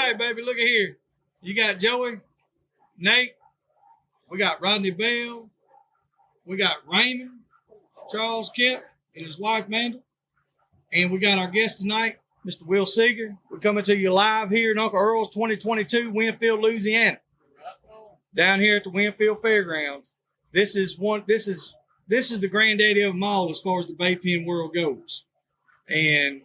Okay, baby, look at here. You got Joey, Nate, we got Rodney Bell, we got Raymond, Charles Kemp, and his wife, Manda. And we got our guest tonight, Mr. Will Seger. We're coming to you live here in Uncle Earl's 2022, Winfield, Louisiana. Down here at the Winfield Fairgrounds. This is the granddaddy of them all as far as the Bay Pen world goes. And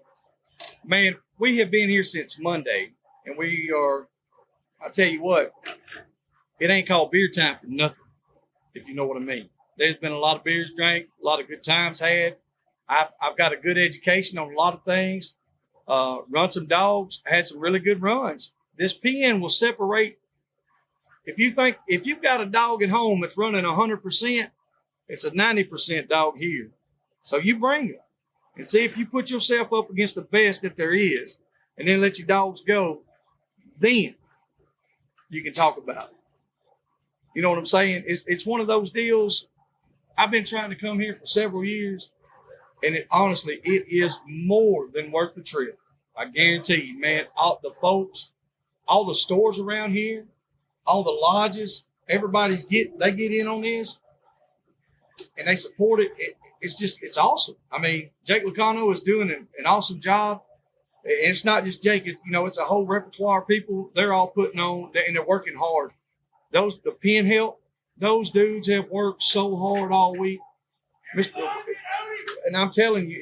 man, we have been here since Monday, and I'll tell you what, it ain't called beer time for nothing, if you know what I mean. There's been a lot of beers drank, a lot of good times had. I've got a good education on a lot of things. Run some dogs, had some really good runs. This pen will separate. If you've got a dog at home that's running 100%, it's a 90% dog here. So you bring it and see if you put yourself up against the best that there is, and then let your dogs go. Then you can talk about it. You know what I'm saying? It's one of those deals. I've been trying to come here for several years, and honestly, it is more than worth the trip. I guarantee you, man. All the folks, all the stores around here, all the lodges, they get in on this, and they support it. It's awesome. I mean, Jake Locano is doing an awesome job. And it's not just Jake, it's a whole repertoire of people. They're all putting on, and they're working hard. The pen help, those dudes have worked so hard all week. And I'm telling you,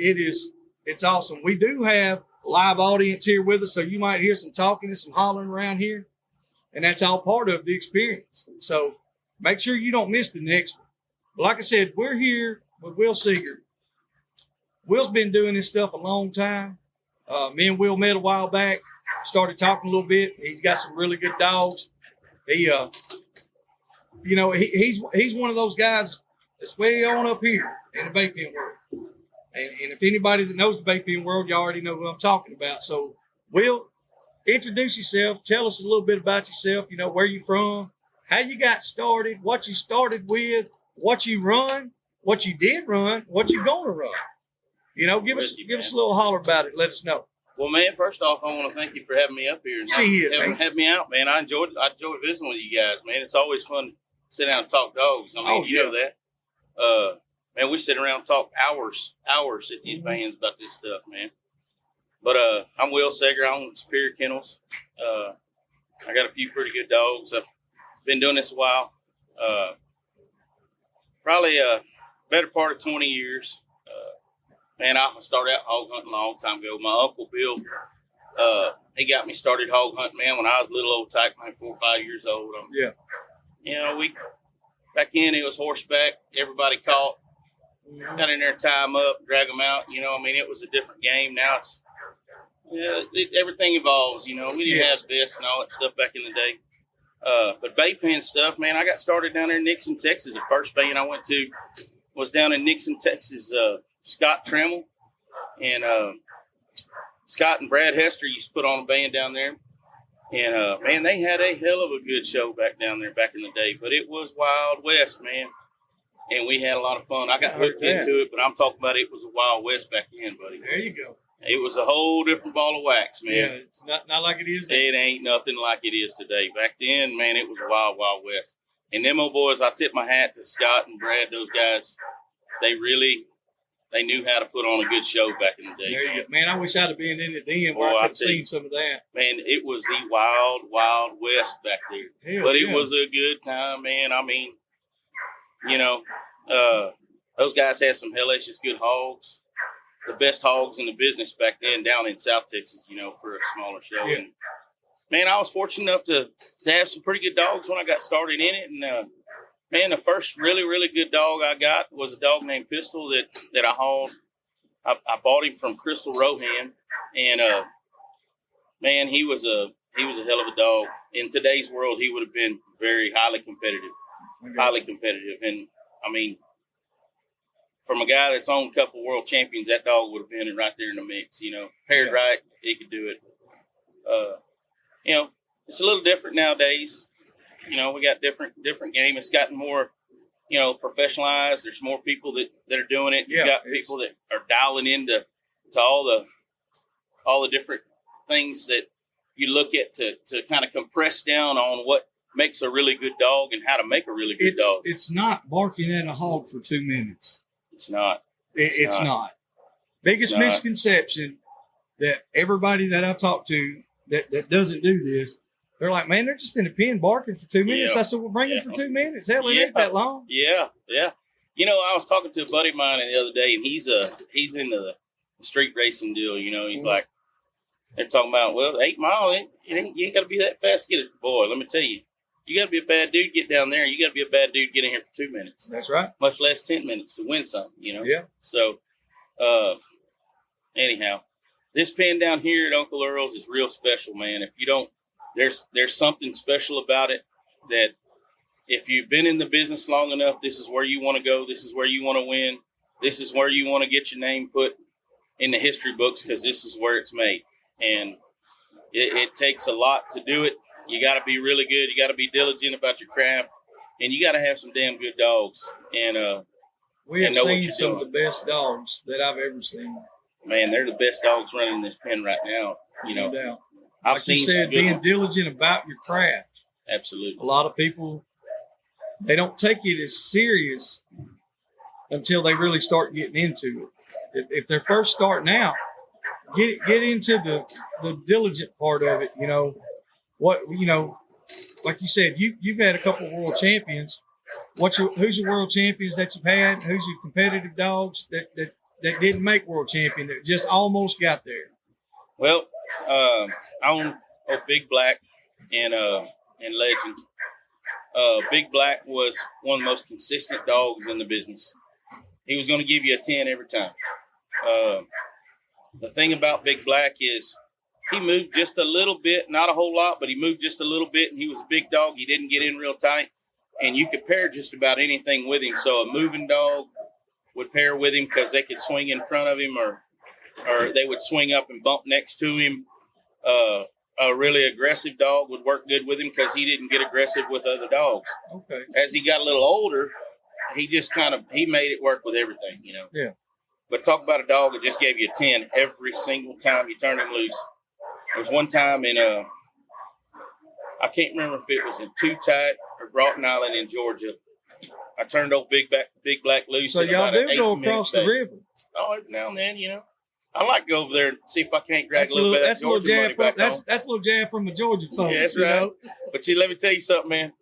it's awesome. We do have a live audience here with us, so you might hear some talking and some hollering around here. And that's all part of the experience. So make sure you don't miss the next one. But like I said, we're here with Will Seger. Will's been doing this stuff a long time. Me and Will met a while back, started talking a little bit. He's got some really good dogs. He's one of those guys that's way on up here in the Bay Pen world. And if anybody that knows the Bay Pen world, you already know who I'm talking about. So, Will, introduce yourself. Tell us a little bit about yourself. Where you from, how you got started, what you started with, what you run, what you did run, what you gonna run. Give us a little holler about it. Let us know. Well, man, first off, I want to thank you for having me up here and having me out, man. I enjoyed visiting with you guys, man. It's always fun to sit down and talk dogs. I mean, you know that. Man, we sit around and talk hours at these bands about this stuff, man. But I'm Will Seger. I own Superior Kennels. I got a few pretty good dogs. I've been doing this a while. Probably a better part of 20 years. Man, I started out hog hunting a long time ago. My Uncle Bill, he got me started hog hunting, man, when I was a little old type, like 4 or 5 years old. Back then it was horseback. Everybody caught. Got in there, tie them up, drag them out. It was a different game. Now it's, everything evolves, We didn't have vests and all that stuff back in the day. But Bay Pen stuff, man, I got started down there in Nixon, Texas. The first band I went to was down in Nixon, Texas. Scott Trammell and Scott and Brad Hester used to put on a band down there. And, man, they had a hell of a good show back down there back in the day. But it was Wild West, man. And we had a lot of fun. I got hooked into it, but I'm talking about it was a Wild West back then, buddy. There you go. It was a whole different ball of wax, man. Yeah, it's not like it is now. It ain't nothing like it is today. Back then, man, it was Wild, Wild West. And them old boys, I tip my hat to Scott and Brad, those guys. They knew how to put on a good show back in the day. There you go. Man, I wish I'd have been in it then where I could have seen some of that. Man, it was the Wild, Wild West back there. It was a good time, man. I mean, those guys had some hellacious good hogs. The best hogs in the business back then down in South Texas, for a smaller show. Yeah. And, man, I was fortunate enough to have some pretty good dogs when I got started in it. And, man, the first really, really good dog I got was a dog named Pistol that I hauled. I bought him from Crystal Rohan, and man, he was a hell of a dog. In today's world, he would have been very highly competitive. And I mean, from a guy that's owned a couple world champions, that dog would have been right there in the mix. Paired right, he could do it. It's a little different nowadays. We got different game. It's gotten more, professionalized. There's more people that are doing it. You've got people that are dialing into all the different things that, you look at to kind of compress down on what makes a really good dog and how to make a really good dog. It's not barking at a hog for 2 minutes. It's not. It's not. Biggest misconception that everybody that I've talked to that doesn't do this, they're like, man, they're just in the pen barking for 2 minutes. I said, well, bring them for 2 minutes. Hell, it ain't that long. Yeah. You know, I was talking to a buddy of mine the other day, and he's into the street racing deal. You know, he's like, they're talking about, well, 8 Mile, you ain't got to be that fast to get it. Boy, let me tell you, you got to be a bad dude to get down there. You got to be a bad dude to get in here for 2 minutes. That's right. Much less 10 minutes to win something, you know? Yeah. So, anyhow, this pen down here at Uncle Earl's is real special, man. If you don't, there's something special about it that if you've been in the business long enough, this is where you want to go. This is where you want to win. This is where you want to get your name put in the history books because this is where it's made. And it takes a lot to do it. You got to be really good. You got to be diligent about your craft. And you got to have some damn good dogs. And we have seen some of the best dogs that I've ever seen. Man, they're the best dogs running in this pen right now. You know, no doubt. I've like seen you said, some good being ones. diligent about your craft. Absolutely. A lot of people, they don't take it as serious until they really start getting into it. If they're first starting out, get into the diligent part of it. You know, like you said, you've had a couple of world champions. Who's your world champions that you've had? Who's your competitive dogs that didn't make world champion that just almost got there? Well, I own Big Black and Legend. Big Black was one of the most consistent dogs in the business. He was going to give you a 10 every time. The thing about Big Black is he moved just a little bit, not a whole lot, but he moved just a little bit, and he was a big dog. He didn't get in real tight, and you could pair just about anything with him. So a moving dog would pair with him because they could swing in front of him or they would swing up and bump next to him. A really aggressive dog would work good with him because he didn't get aggressive with other dogs. Okay. As he got a little older, he just he made it work with everything, you know. Yeah. But talk about a dog that just gave you a 10 every single time you turned him loose. There was one time in I can't remember if it was in Too Tight or Broughton Island in Georgia. I turned old Big Black loose. So y'all do go across the river? Oh, every now and then, you know. I like to go over there and see if I can't drag a little bit of that Georgia money back home. That's a little jab from the Georgia folks. Yeah, that's right. Know? But let me tell you something, man.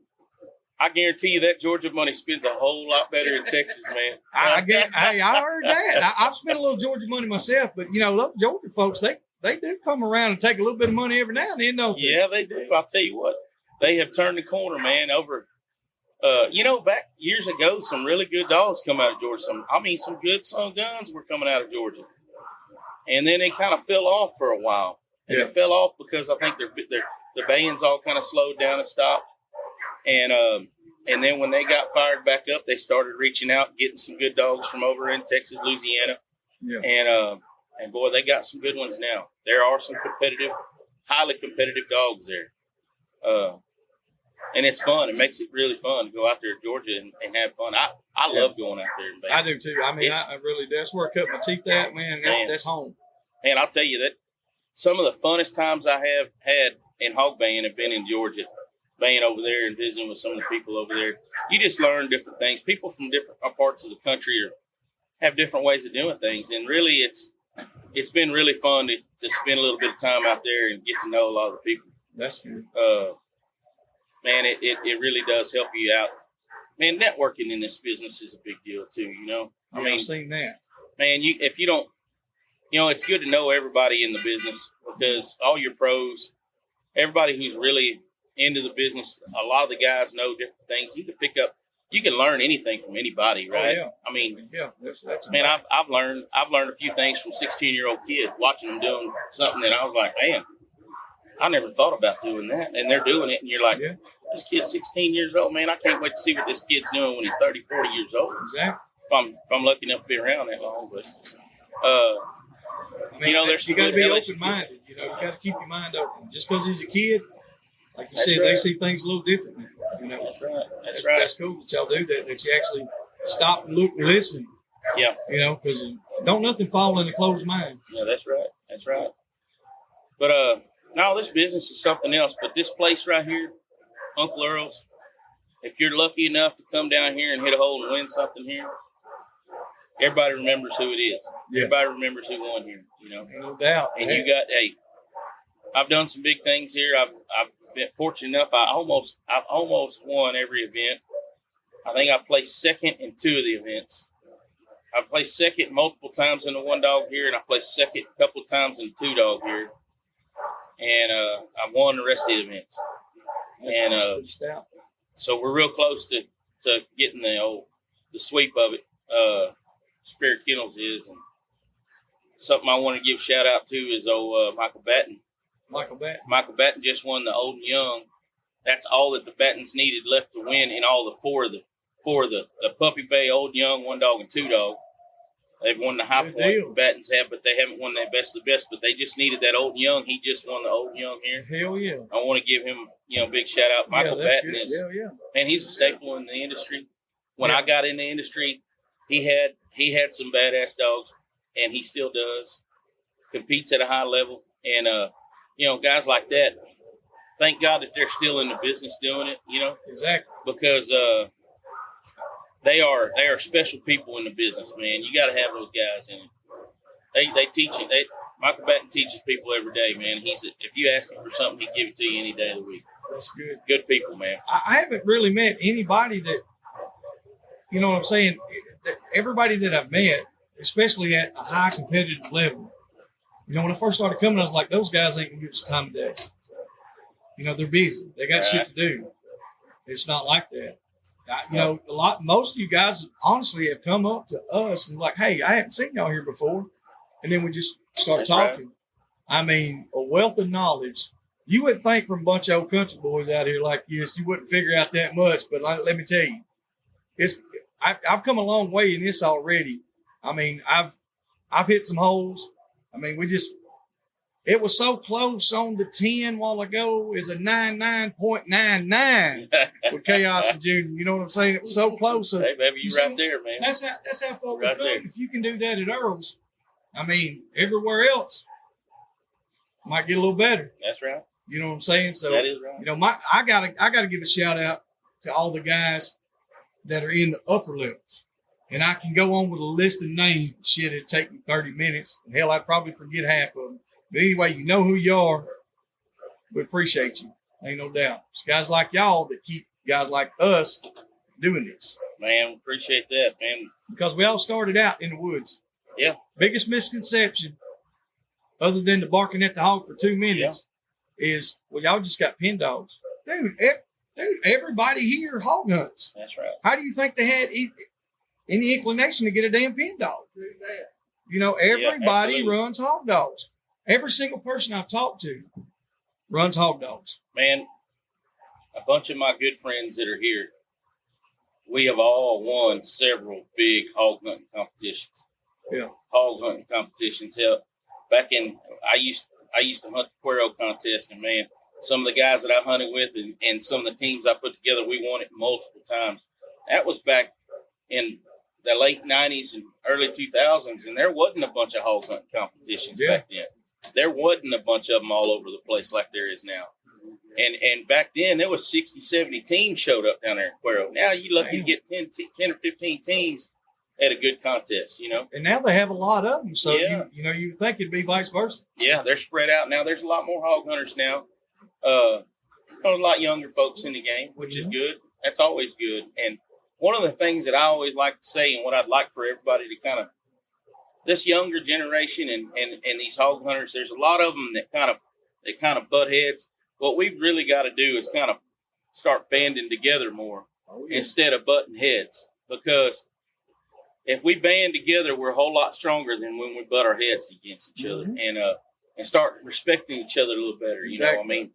I guarantee you that Georgia money spends a whole lot better in Texas, man. I heard that. I've spent a little Georgia money myself, but you know, those Georgia folks, they do come around and take a little bit of money every now and then, don't they? Yeah, they do. I'll tell you what, they have turned the corner, man. Over, you know, back years ago, some really good dogs come out of Georgia. Some good son guns were coming out of Georgia, and then they kind of fell off for a while. And they fell off because I think the bands all kind of slowed down and stopped. And then when they got fired back up, they started reaching out, getting some good dogs from over in Texas, Louisiana. Yeah. And boy, they got some good ones now. There are some highly competitive dogs there. And it's fun. It makes it really fun to go out there to Georgia and have fun. I love going out there. I do too. I mean, I really do. That's where I cut my teeth at, man. That's home. And I'll tell you that some of the funnest times I have had in hog baying have been in Georgia. Being over there and visiting with some of the people over there, you just learn different things. People from different parts of the country have different ways of doing things, and really, it's been really fun to spend a little bit of time out there and get to know a lot of the people. That's good. Man, it really does help you out. Man, networking in this business is a big deal too. You know, I mean, I've seen that. Man, if you don't, you know, it's good to know everybody in the business because all your pros, everybody who's really into the business, a lot of the guys know different things. You can learn anything from anybody, right? Oh, yeah. I mean, yeah, that's man, I've learned a few things from 16-year-old kids watching them doing something that I was like, man, I never thought about doing that, and they're doing it, and you're like, this kid's 16 years old, man. I can't wait to see what this kid's doing when he's 30, 40 years old. Exactly. If I'm lucky enough to be around that long, but I mean, you know, you got to be open-minded. You know, you got to keep your mind open. Just because he's a kid. Like you said, they see things a little differently. You know, that's right. That's right. That's cool that y'all do that. That you actually stop and look and listen. Yeah. You know, because don't nothing fall in a closed mind. Yeah, that's right. That's right. But No, this business is something else. But this place right here, Uncle Earl's, if you're lucky enough to come down here and hit a hole and win something here, everybody remembers who it is. Yeah. Everybody remembers who won here, you know. No doubt. And you got, hey, I've done some big things here. I've been fortunate enough. I've almost won every event. I think I placed second in 2 of the events. I placed second multiple times in the 1 dog here, and I placed second a couple of times in the 2 dog here. And I won the rest of the events. And so we're real close to getting the sweep of it. Superior Kennels is, and something I want to give a shout out to is Michael Batten. Michael Batten just won the Old and Young. That's all that the Battens needed left to win in all the four of the Puppy Bay, Old, Young, 1 dog, and 2 dog. They've won the high point the Battens have, but they haven't won that best of the best. But they just needed that Old and Young. He just won the Old and Young here. Hell yeah! I want to give him big shout out. Michael Batten is, man, he's a staple in the industry. When I got in the industry, he had some badass dogs, and he still does. Competes at a high level, and guys like that. Thank God that they're still in the business doing it. Exactly, because they are special people in the business, man. You got to have those guys in it. They teach it. Michael Batten teaches people every day, man. If you ask him for something, he'd give it to you any day of the week. That's good. Good people, man. I haven't really met anybody that, you know what I'm saying? Everybody that I've met, especially at a high competitive level, when I first started coming, I was like, those guys ain't gonna give us time of day. They're busy. They got shit to do. It's not like that. Most of you guys honestly have come up to us and like, hey, I haven't seen y'all here before. And then we just start talking. Right. I mean, a wealth of knowledge. You wouldn't think from a bunch of old country boys out here like this, you wouldn't figure out that much. But let me tell you, I've come a long way in this already. I mean, I've hit some holes. I mean, it was so close on the 10 while ago is a 99.99 with Chaos and Junior. You know what I'm saying? It was so close. Hey, baby, you right there, man. That's how far we've come. If you can do that at Earl's, I mean, everywhere else might get a little better. That's right. You know what I'm saying? So that is right. I gotta give a shout out to all the guys that are in the upper levels. And I can go on with a list of names. Shit, it'd take me 30 minutes. And hell, I'd probably forget half of them. But anyway, you know who you are. We appreciate you. Ain't no doubt. It's guys like y'all that keep guys like us doing this. Man, appreciate that, man. Because we all started out in the woods. Yeah. Biggest misconception, other than the barking at the hog for 2 minutes, is, well, y'all just got pen dogs. Dude, everybody here hog hunts. That's right. How do you think they had any inclination to get a damn pen dog? Everybody runs hog dogs. Every single person I've talked to runs hog dogs. Man, a bunch of my good friends that are here, we have all won several big hog hunting competitions. Yeah. Hog hunting competitions. Hell, back in, I used to hunt the Cuero contest, and man, some of the guys that I hunted with and some of the teams I put together, we won it multiple times. That was back in the late 90s and early 2000s, and there wasn't a bunch of hog hunting competitions back then. There wasn't a bunch of them all over the place like there is now. And back then, there was 60, 70 teams showed up down there in Cuero. Now you lucky to get 10 or 15 teams at a good contest, And now they have a lot of them, so you think it'd be vice versa. Yeah, they're spread out now. There's a lot more hog hunters now. A lot younger folks in the game, which is good. That's always good. And one of the things that I always like to say, and what I'd like for everybody to kind of, this younger generation and these hog hunters, there's a lot of them that kind of butt heads. What we've really got to do is kind of start banding together more instead of butting heads. Because if we band together, we're a whole lot stronger than when we butt our heads against each other and start respecting each other a little better. You know, I mean,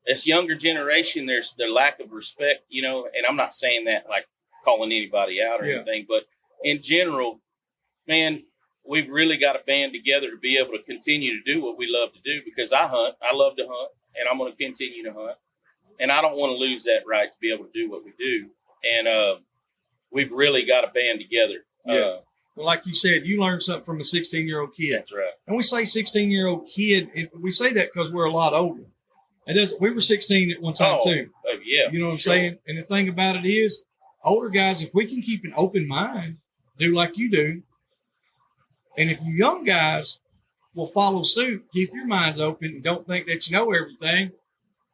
this younger generation, there's their lack of respect, and I'm not saying that like calling anybody out or anything, but in general, man, we've really got to band together to be able to continue to do what we love to do, because I hunt. I love to hunt, and I'm going to continue to hunt. And I don't want to lose that right to be able to do what we do. And we've really got to band together. Well, like you said, you learned something from a 16-year-old kid. That's right. And we say 16-year-old kid, and we say that because we're a lot older. It doesn't. We were 16 at one time too. Yeah. You know what I'm saying? And the thing about it is, older guys, if we can keep an open mind, do like you do, and if you young guys will follow suit, keep your minds open, and don't think that you know everything,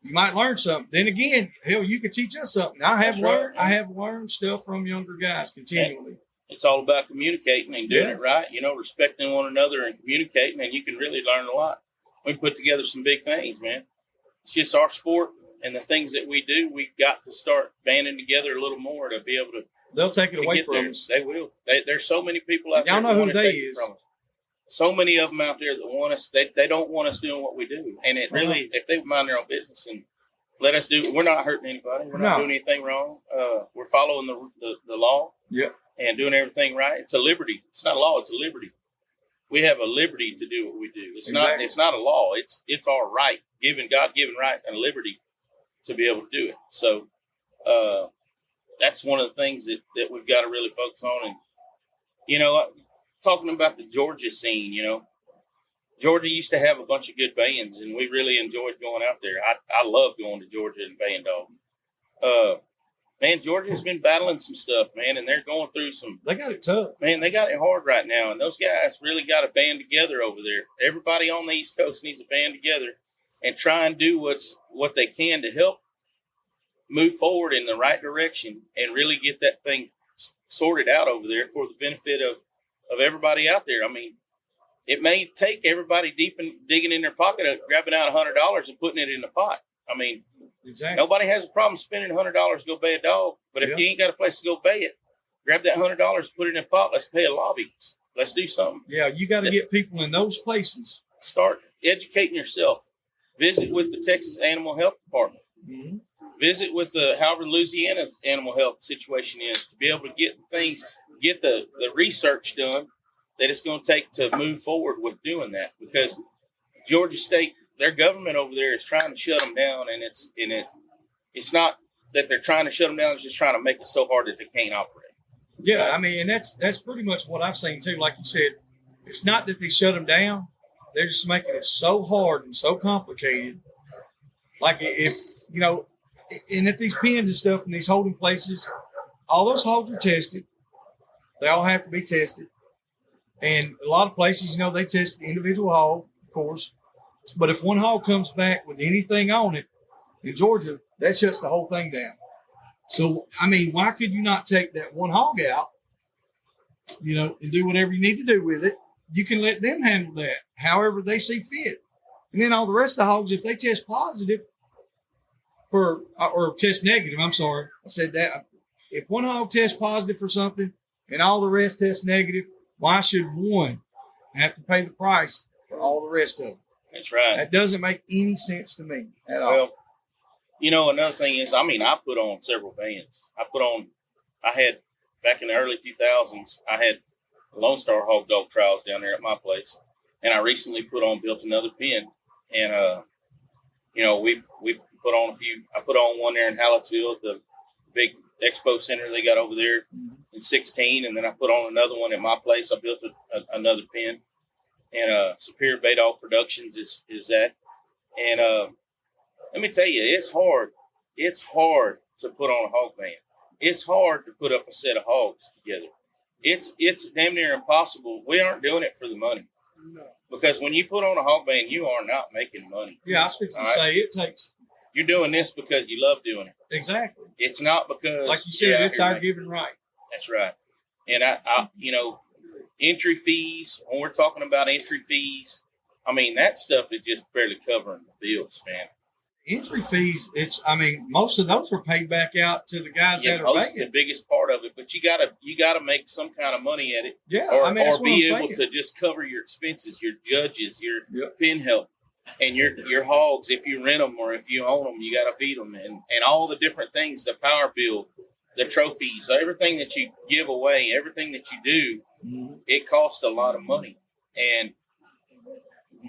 you might learn something. Then again, hell, you could teach us something. I have learned stuff from younger guys continually. It's all about communicating and doing it right. You know, respecting one another and communicating, and you can really learn a lot. We put together some big things, man. It's just our sport and the things that we do. We got to start banding together a little more to be able to. They'll take it away from us. They will. There's so many people out there. Y'all know who they is. So many of them out there that want us. They don't want us doing what we do. And it really, if they mind their own business and let us do, we're not hurting anybody. We're not doing anything wrong. We're following the law. Yeah. And doing everything right. It's a liberty. It's not a law. It's a liberty. We have a liberty to do what we do. It's not a law. It's our right, God-given right and liberty to be able to do it. So that's one of the things that we've got to really focus on. And, you know, talking about the Georgia scene, you know, Georgia used to have a bunch of good bands, and we really enjoyed going out there. I love going to Georgia and band dog. Man, Georgia's been battling some stuff, man, and they're going through some. They got it tough. Man, they got it hard right now, and those guys really got to band together over there. Everybody on the East Coast needs to band together and try and do what they can to help move forward in the right direction and really get that thing sorted out over there for the benefit of everybody out there. I mean, it may take everybody digging in their pocket, grabbing out $100 and putting it in the pot. I mean, exactly. Nobody has a problem spending $100 to go bay a dog, but if you ain't got a place to go bay it, grab that $100, put it in a pot. Let's pay a lobby. Let's do something. Yeah, you got to get people in those places. Start educating yourself. Visit with the Texas Animal Health Department. Mm-hmm. Visit with however Louisiana's animal health situation is to be able to get the research done that it's going to take to move forward with doing that, because Georgia State, their government over there is trying to shut them down, and it's not that they're trying to shut them down; it's just trying to make it so hard that they can't operate. Yeah, right? I mean, and that's pretty much what I've seen too. Like you said, it's not that they shut them down; they're just making it so hard and so complicated. Like if you know, and at these pens and stuff and these holding places, all those hogs are tested. They all have to be tested, and a lot of places, you know, they test the individual hog, of course. But if one hog comes back with anything on it in Georgia, that shuts the whole thing down. So, I mean, why could you not take that one hog out, you know, and do whatever you need to do with it? You can let them handle that however they see fit. And then all the rest of the hogs, if they test positive or test negative, I said that. If one hog tests positive for something and all the rest test negative, why should one have to pay the price for all the rest of them? That's right. That doesn't make any sense to me at all. Well, you know, another thing is, I mean, I put on several bands. I had, back in the early 2000s, I had Lone Star Hog Dog trials down there at my place. And I recently built another pen. And, you know, we put on a few. I put on one there in Hallettsville at the big expo center they got over there in 16. And then I put on another one at my place. I built another pen. And Superior Baydog Productions is that. And let me tell you, it's hard. It's hard to put on a hog band. It's hard to put up a set of hogs together. It's damn near impossible. We aren't doing it for the money. No. Because when you put on a hog band, you are not making money. Yeah, I was fixing to say it takes. You're doing this because you love doing it. Exactly. It's not because, like you said, it's our given right. That's right. And I you know, entry fees, when we're talking about entry fees, I mean, that stuff is just barely covering the bills, man. Entry fees, most of those are paid back out to the guys that are paying. The biggest part of it, but you gotta make some kind of money at it. Yeah, or be able to just cover your expenses, your judges, your pen help, and your hogs. If you rent them or if you own them, you gotta feed them, and all the different things, the power bill, the trophies, everything that you give away, everything that you do, it costs a lot of money. And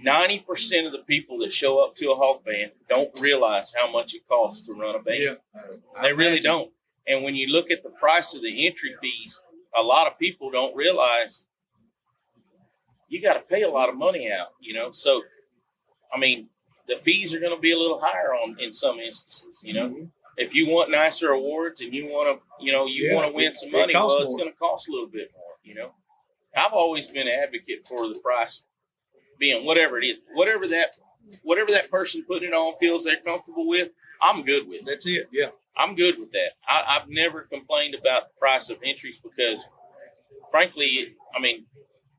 90% of the people that show up to a hog band don't realize how much it costs to run a band. Yeah. They really don't. And when you look at the price of the entry fees, a lot of people don't realize you got to pay a lot of money out, you know. So, I mean, the fees are going to be a little higher in some instances, you know. Mm-hmm. If you want nicer awards and you want to, you know, want to win some money, well, it's going to cost a little bit more, you know. I've always been an advocate for the price being whatever it is, whatever that person putting it on feels they're comfortable with, I'm good with. That's it. Yeah. I'm good with that. I've never complained about the price of entries because, frankly, I mean,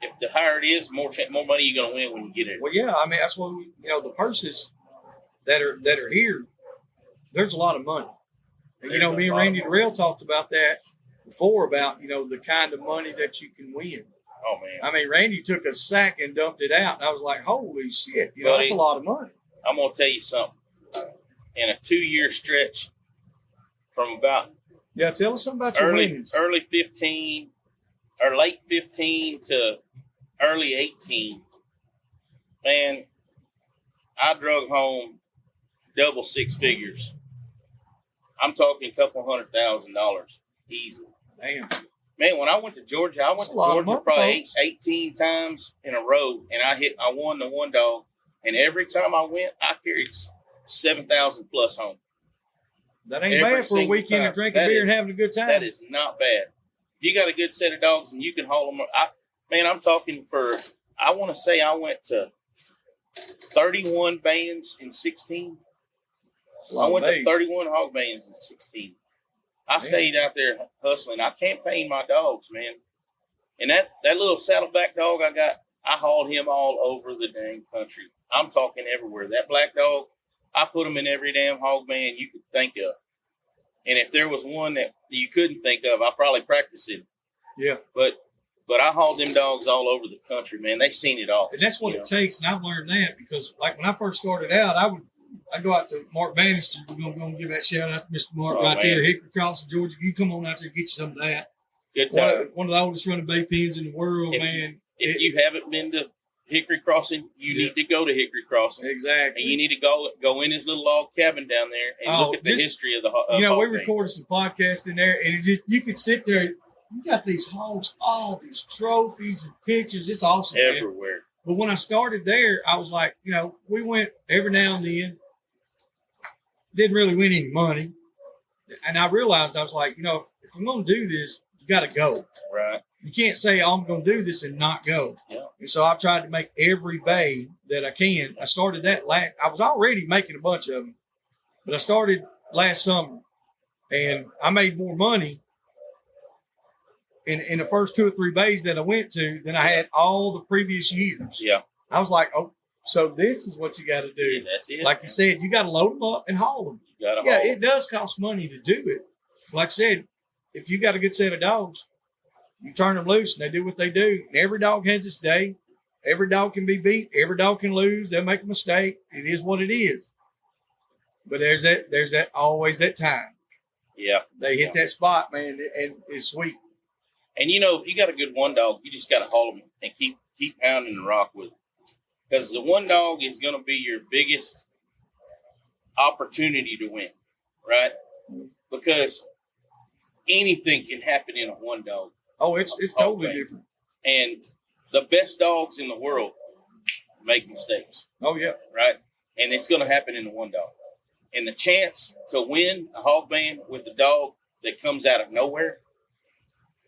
if the higher it is, more money you're going to win when you get it. Well, yeah, I mean, that's what the purses that are here, there's a lot of money. And, me and Randy Darrell talked about that before about, the kind of money that you can win. Oh, man. I mean, Randy took a sack and dumped it out, and I was like, holy shit, that's a lot of money. I'm going to tell you something. In a 2-year stretch from about tell us something about your winnings. Early 15 or late 15 to early 18, man, I drug home double six figures. I'm talking a couple $100,000 easily. Damn. Man, when I went to Georgia, I went to Georgia probably 18 times in a row, and I won the one dog. And every time I went, I carried 7,000 plus home. That ain't bad for a weekend of drinking beer and having a good time. That is not bad. If you got a good set of dogs and you can haul them, I'm talking I want to say I went to 31 bands in 16. I went to 31 hog bands in 16. I stayed out there hustling. I campaigned my dogs, man. And that little saddleback dog I got, I hauled him all over the dang country. I'm talking everywhere. That black dog, I put him in every damn hog band you could think of. And if there was one that you couldn't think of, I probably practiced it. Yeah. But I hauled them dogs all over the country, man. They seen it all. And that's what it takes. And I've learned that because, like, when I first started out, I'd go out to Marc Bannister. We're going to give that shout out to Mr. Marc there, Hickory Crossing, Georgia. You come on out there and get you some of that. Good time. One of the oldest running bay pens in the world, man. If you haven't been to Hickory Crossing, you need to go to Hickory Crossing. Exactly. And you need to go in his little log cabin down there and look at the history of the hog. We recorded some podcasts in there, and you could sit there. You got these hogs, all these trophies and pictures. It's awesome, everywhere. Man. But when I started there, I was like, we went every now and then. Didn't really win any money. And I realized, I was like, if I'm going to do this, you got to go. Right. You can't say, I'm going to do this and not go. Yeah. And so I've tried to make every bay that I can. I started that I was already making a bunch of them, but I started last summer, and I made more money in the first 2 or 3 bays that I went to than I had all the previous years. Yeah. I was like, oh, so this is what you got to do. Yeah, that's it. Like you said, you got to load them up and haul them. It does cost money to do it. Like I said, if you got a good set of dogs, you turn them loose and they do what they do. And every dog has its day. Every dog can be beat. Every dog can lose. They'll make a mistake. It is what it is. But there's that always that time. Yeah. They hit that spot, man, and it's sweet. And if you got a good one dog, you just got to haul them and keep pounding the rock with it. Because the one dog is going to be your biggest opportunity to win, right? Because anything can happen in a one dog. Oh, it's totally different. And the best dogs in the world make mistakes. Oh, yeah. Right? And it's going to happen in the one dog. And the chance to win a hog band with the dog that comes out of nowhere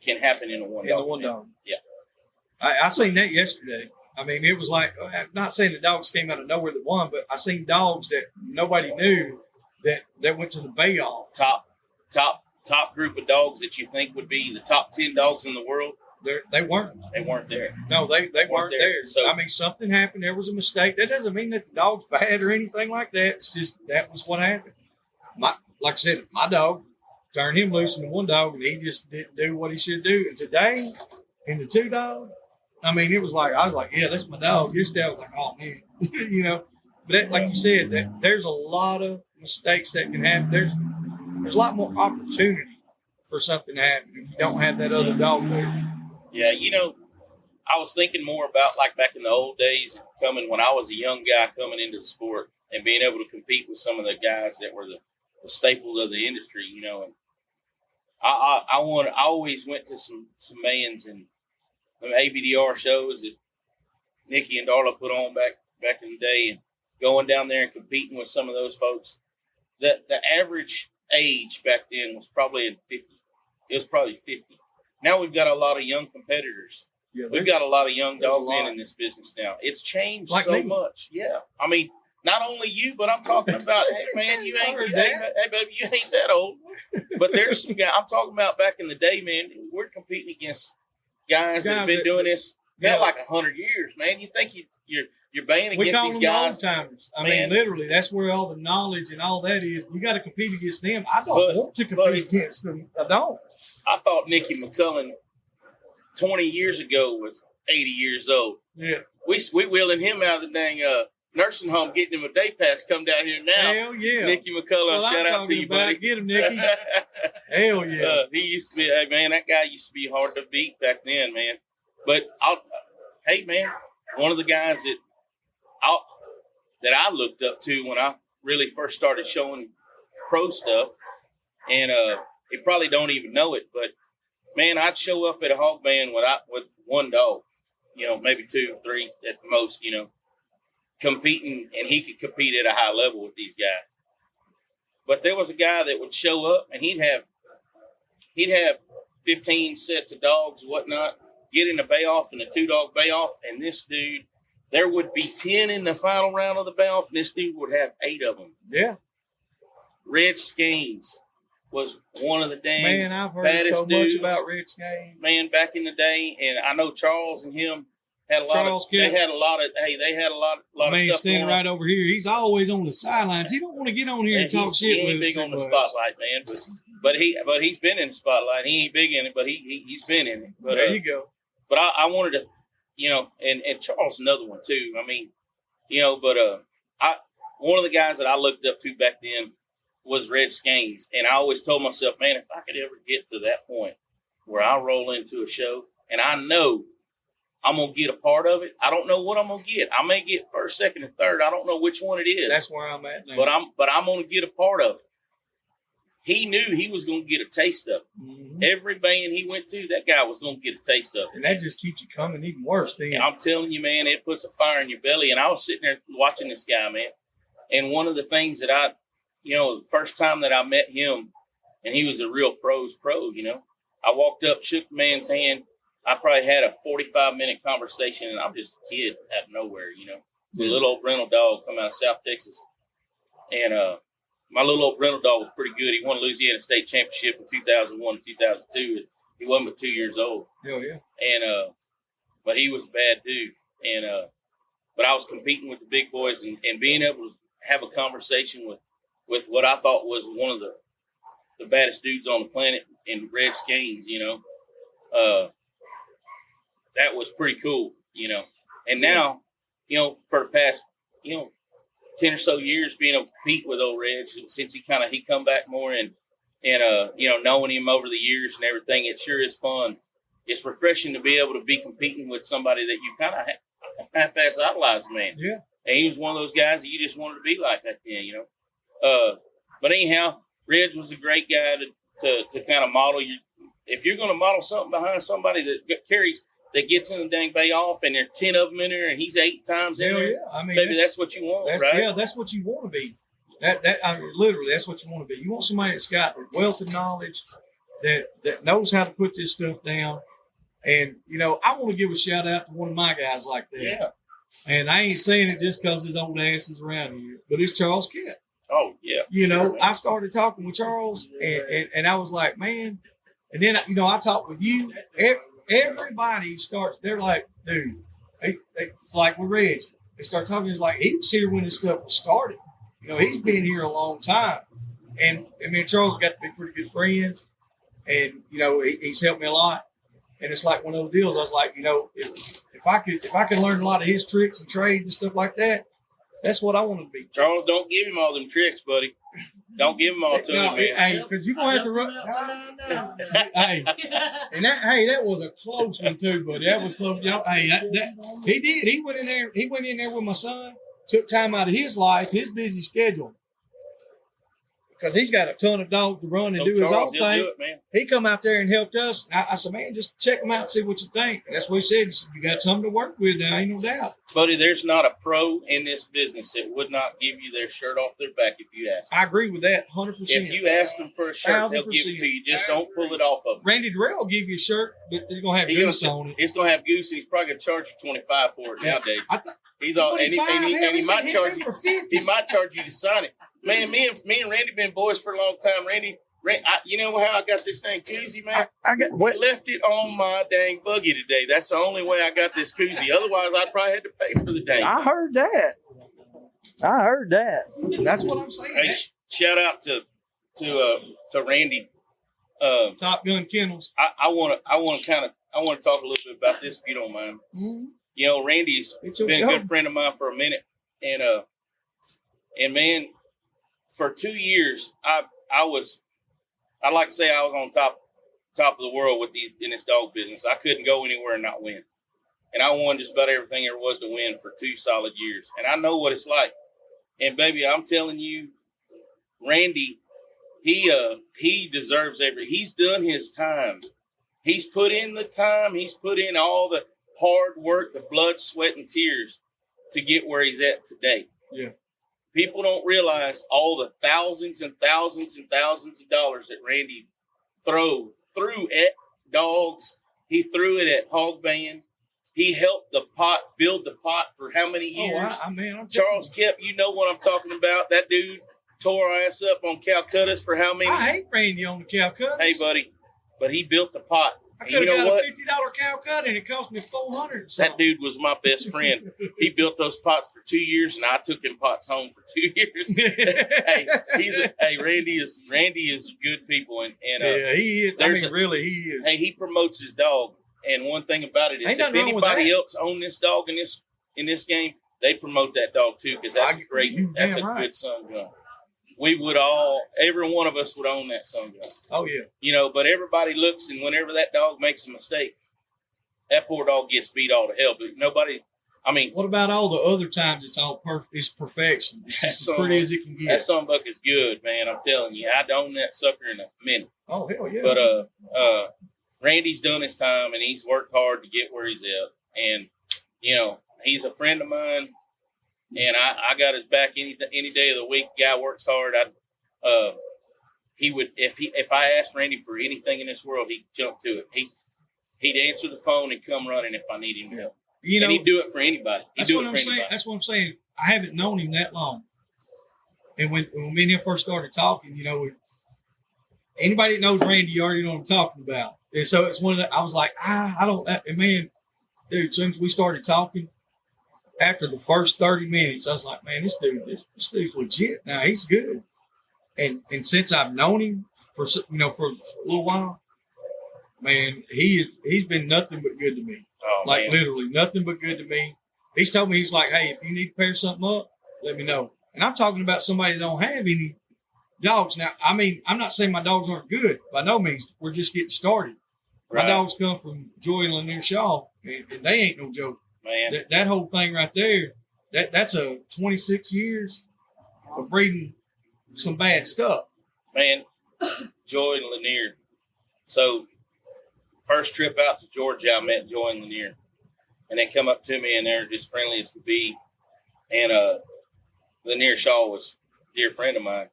can happen in a one dog. In the one dog. Yeah. I seen that yesterday. I mean, it was like, I'm not saying the dogs came out of nowhere that won, but I seen dogs that nobody knew that went to the bay off. Top group of dogs that you think would be the top 10 dogs in the world. They weren't. They weren't there. No, they weren't there. So, I mean, something happened. There was a mistake. That doesn't mean that the dog's bad or anything like that. It's just that was what happened. Like I said, my dog turned him loose in the one dog, and he just didn't do what he should do. And today, in the 2 dog, I mean, it was like, I was like, yeah, that's my dog. Yesterday, I was like, oh, man, But that, like you said, that there's a lot of mistakes that can happen. There's a lot more opportunity for something to happen if you don't have that other dog there. Yeah, I was thinking more about like back in the old days, when I was a young guy coming into the sport and being able to compete with some of the guys that were the staples of the industry, and I always went to some Mayans and some ABDR shows that Nikki and Darla put on back in the day, and going down there and competing with some of those folks. The average age back then was probably in 50. It was probably 50. Now we've got a lot of young competitors. Yeah, we've got a lot of young dog men in this business now. It's changed like so much. Yeah. I mean, not only you, but I'm talking about, hey, man, hey, baby, you ain't that old. But there's some guys, I'm talking about back in the day, man, we're competing against guys that have been doing this like 100 years, man. You think you're baying against these guys. Old timers. I mean, literally, that's where all the knowledge and all that is. You got to compete against them. I don't want to compete against them. I don't. I thought Nicky McCullen 20 years ago was 80 years old. Yeah. We wheeling him out of the dang nursing home, getting him a day pass, come down here now. Hell yeah. Nicky McCullen, shout out to you, buddy. Get him, Nicky. Hell yeah. He used to be, hey, man, that guy used to be hard to beat back then, man. But, hey, man, one of the guys that I looked up to when I really first started showing pro stuff, and he probably don't even know it, but man, I'd show up at a hog band with one dog, maybe 2, 3 at the most, competing, and he could compete at a high level with these guys. But there was a guy that would show up, and he'd have 15 sets of dogs, whatnot, get in a bay-off and a 2-dog bay-off, and this dude, there would be 10 in the final round of the bay-off, and this dude would have 8 of them. Yeah. Red Skeins was one of the dang man, I've heard so dudes, much about Red Skeins. Man, back in the day, and I know Charles and him had a lot of stuff. Man, standing right over here. He's always on the sidelines. He don't want to get on here and talk shit with us. He's big on the spotlight, man. But he's been in the spotlight. He ain't big in it, but he's been in it. But, there you go. But I wanted to, and Charles another one too. I mean, one of the guys that I looked up to back then was Red Skeins, and I always told myself, man, if I could ever get to that point where I roll into a show and I know I'm gonna get a part of it, I don't know what I'm gonna get. I may get first, second, and third. I don't know which one it is. That's where I'm at now. But I'm gonna get a part of it. He knew he was gonna get a taste of it. Mm-hmm. Every band he went to, that guy was gonna get a taste of it. And that just keeps you coming even worse. Then I'm telling you, man, it puts a fire in your belly. And I was sitting there watching this guy, man. And one of the things that the first time that I met him, and he was a real pro, I walked up, shook the man's hand. I probably had a 45-minute conversation, and I'm just a kid out of nowhere, The little old rental dog come out of South Texas. And my little old rental dog was pretty good. He won Louisiana State Championship in 2001 and 2002. He wasn't but 2 years old. Hell yeah. And but he was a bad dude. And but I was competing with the big boys and being able to have a conversation with what I thought was one of the baddest dudes on the planet in Red Skeins, that was pretty cool, And now, for the past, 10 or so years being able to compete with old Reg, since he come back more and knowing him over the years and everything, it sure is fun. It's refreshing to be able to be competing with somebody that you kind of half-ass idolize, man. Yeah. And he was one of those guys that you just wanted to be like that then, But anyhow, Reg was a great guy to kind of model you. If you're going to model something behind somebody that gets in the dang bay off and there are 10 of them in there and he's 8 times in there, yeah. I mean, maybe that's what you want, right? Yeah, that's what you want to be. Literally, that's what you want to be. You want somebody that's got a wealth of knowledge, that knows how to put this stuff down. And, I want to give a shout out to one of my guys like that. Yeah. And I ain't saying it just because his old ass is around here, but it's Charles Kent. Oh, yeah. I started talking with Charles, and I was like, man. And then, I talked with you. Everybody starts, they're like, dude, it's like with Reg. They start talking, it's like, he was here when this stuff was started. He's been here a long time. And me and Charles got to be pretty good friends. And, he's helped me a lot. And it's like one of those deals. I was like, if I could learn a lot of his tricks and trades and stuff like that, that's what I want to be. Charles, don't give him all them tricks, buddy. Don't give them all to him, man. Hey, because you're going to have to run. No. Hey, and that was a close one too, buddy. That was close. Hey, he did. He went in there with my son, took time out of his life, his busy schedule. because he's got a ton of dogs to run and So do his Charles, own he'll thing. do it, man. He come out there and helped us. I said, man, just check him out and see what you think. And that's what he said. He said, you got something to work with now, ain't no doubt. Buddy, there's not a pro in this business that would not give you their shirt off their back if you ask them. I agree with that 100%. If you ask them for a shirt, they'll give it to you. Just don't pull it off of them. Randy Durrell will give you a shirt, but it's going to have goose on it. It's going to have goose, and he's probably going to charge you $25 for it nowadays. He's all, and he might charge you for 50. He might charge you to sign it. Man, me and Randy been boys for a long time. Randy, you know how I got this dang koozie, man? I left it on my dang buggy today. That's the only way I got this koozie. Otherwise, I'd probably had to pay for the dang. I heard that. That's what I'm saying. Hey, shout out to Randy. Top Gun Kennels. I want to talk a little bit about this if you don't mind. Mm-hmm. You know, Randy's been a good friend of mine for a minute, and man, for 2 years, I'd like to say I was on top of the world in this dog business. I couldn't go anywhere and not win. And I won just about everything there was to win for 2 solid years. And I know what it's like. And baby, I'm telling you, Randy, he deserves he's done his time. He's put in the time. He's put in all the hard work, the blood, sweat, and tears to get where he's at today. Yeah. People don't realize all the thousands and thousands and thousands of dollars that Randy threw at dogs. He threw it at hog band. He helped the pot build the pot for how many years? Charles Kemp, you know what I'm talking about. That dude tore our ass up on Calcuttas for how many? I hate Randy on the Calcuttas. Hey, buddy, but he built the pot. I could have got a $50 Calcutta and it cost me $400. That dude was my best friend. He built those pots for 2 years, and I took him pots home for 2 years. Randy is good people, and yeah, he is. Really, he is. Hey, he promotes his dog, and one thing about it is, if anybody else own this dog in this game, they promote that dog too, because that's good son gun. We would every one of us would own that son gun. Oh, yeah. You know, but everybody looks, and whenever that dog makes a mistake, that poor dog gets beat all to hell. But nobody, what about all the other times it's all perfect? It's perfection. It's just as pretty as it can get. That son buck is good, man. I'm telling you. I'd own that sucker in a minute. Oh, hell yeah. But Randy's done his time, and he's worked hard to get where he's at. And, you know, he's a friend of mine. And I got his back any day of the week. Guy works hard. He would if I asked Randy for anything in this world, he'd jump to it. He'd answer the phone and come running if I need him help. You know, and he'd do it for anybody. That's what I'm saying. That's what I'm saying. I haven't known him that long. And when me and him first started talking, you know, anybody that knows Randy, you already know what I'm talking about. And so it's one of the, I was like, I don't. And man, dude, as soon as we started talking. After the first 30 minutes, I was like, man, this dude's legit. Now he's good. And since I've known him for a little while, man, he's been nothing but good to me. Oh, man. Literally nothing but good to me. He's told me, he's like, hey, if you need to pair something up, let me know. And I'm talking about somebody that don't have any dogs. Now, I'm not saying my dogs aren't good. By no means. We're just getting started. Right. My dogs come from Joy and Lanier Shaw, and they ain't no joke. Man. That whole thing right there, that's a 26 years of breeding some bad stuff. Man, Joy and Lanier. So, first trip out to Georgia, I met Joy and Lanier. And they come up to me, and they're just friendly as could be. And Lanier Shaw was a dear friend of mine.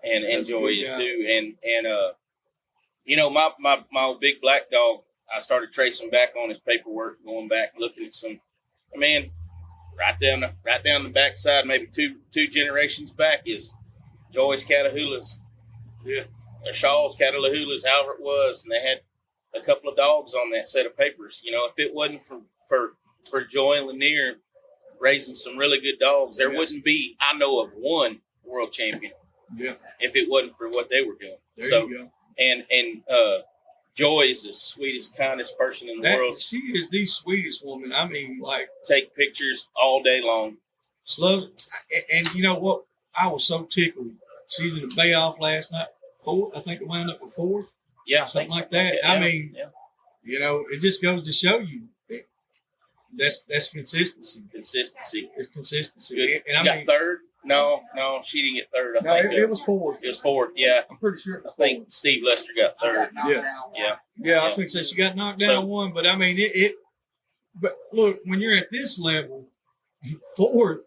And Joy is too. And you know, my old big black dog, I started tracing back on his paperwork, going back, looking at some, man, right down the backside, maybe two generations back is Joy's Catahoulas. Yeah. Or Shaw's Catahoulas, however it was. And they had a couple of dogs on that set of papers. You know, if it wasn't for Joy and Lanier raising some really good dogs, there wouldn't be, I know of one world champion. Yeah. If it wasn't for what they were doing. There you go. And Joy is the sweetest, kindest person in the world. She is the sweetest woman. Take pictures all day long. Slow. And you know what? I was so tickled. She's in the Bay Off last night. Fourth. I think it wound up with fourth. Yeah. Something like that. You know, it just goes to show you that's consistency. Consistency. It's consistency. Good. And she got third. No, she didn't get third. I think it was fourth. It was fourth. Yeah, I'm pretty sure. I think Steve Lester got third. Yeah. I think so. She got knocked down one, but I mean it. But look, when you're at this level, fourth.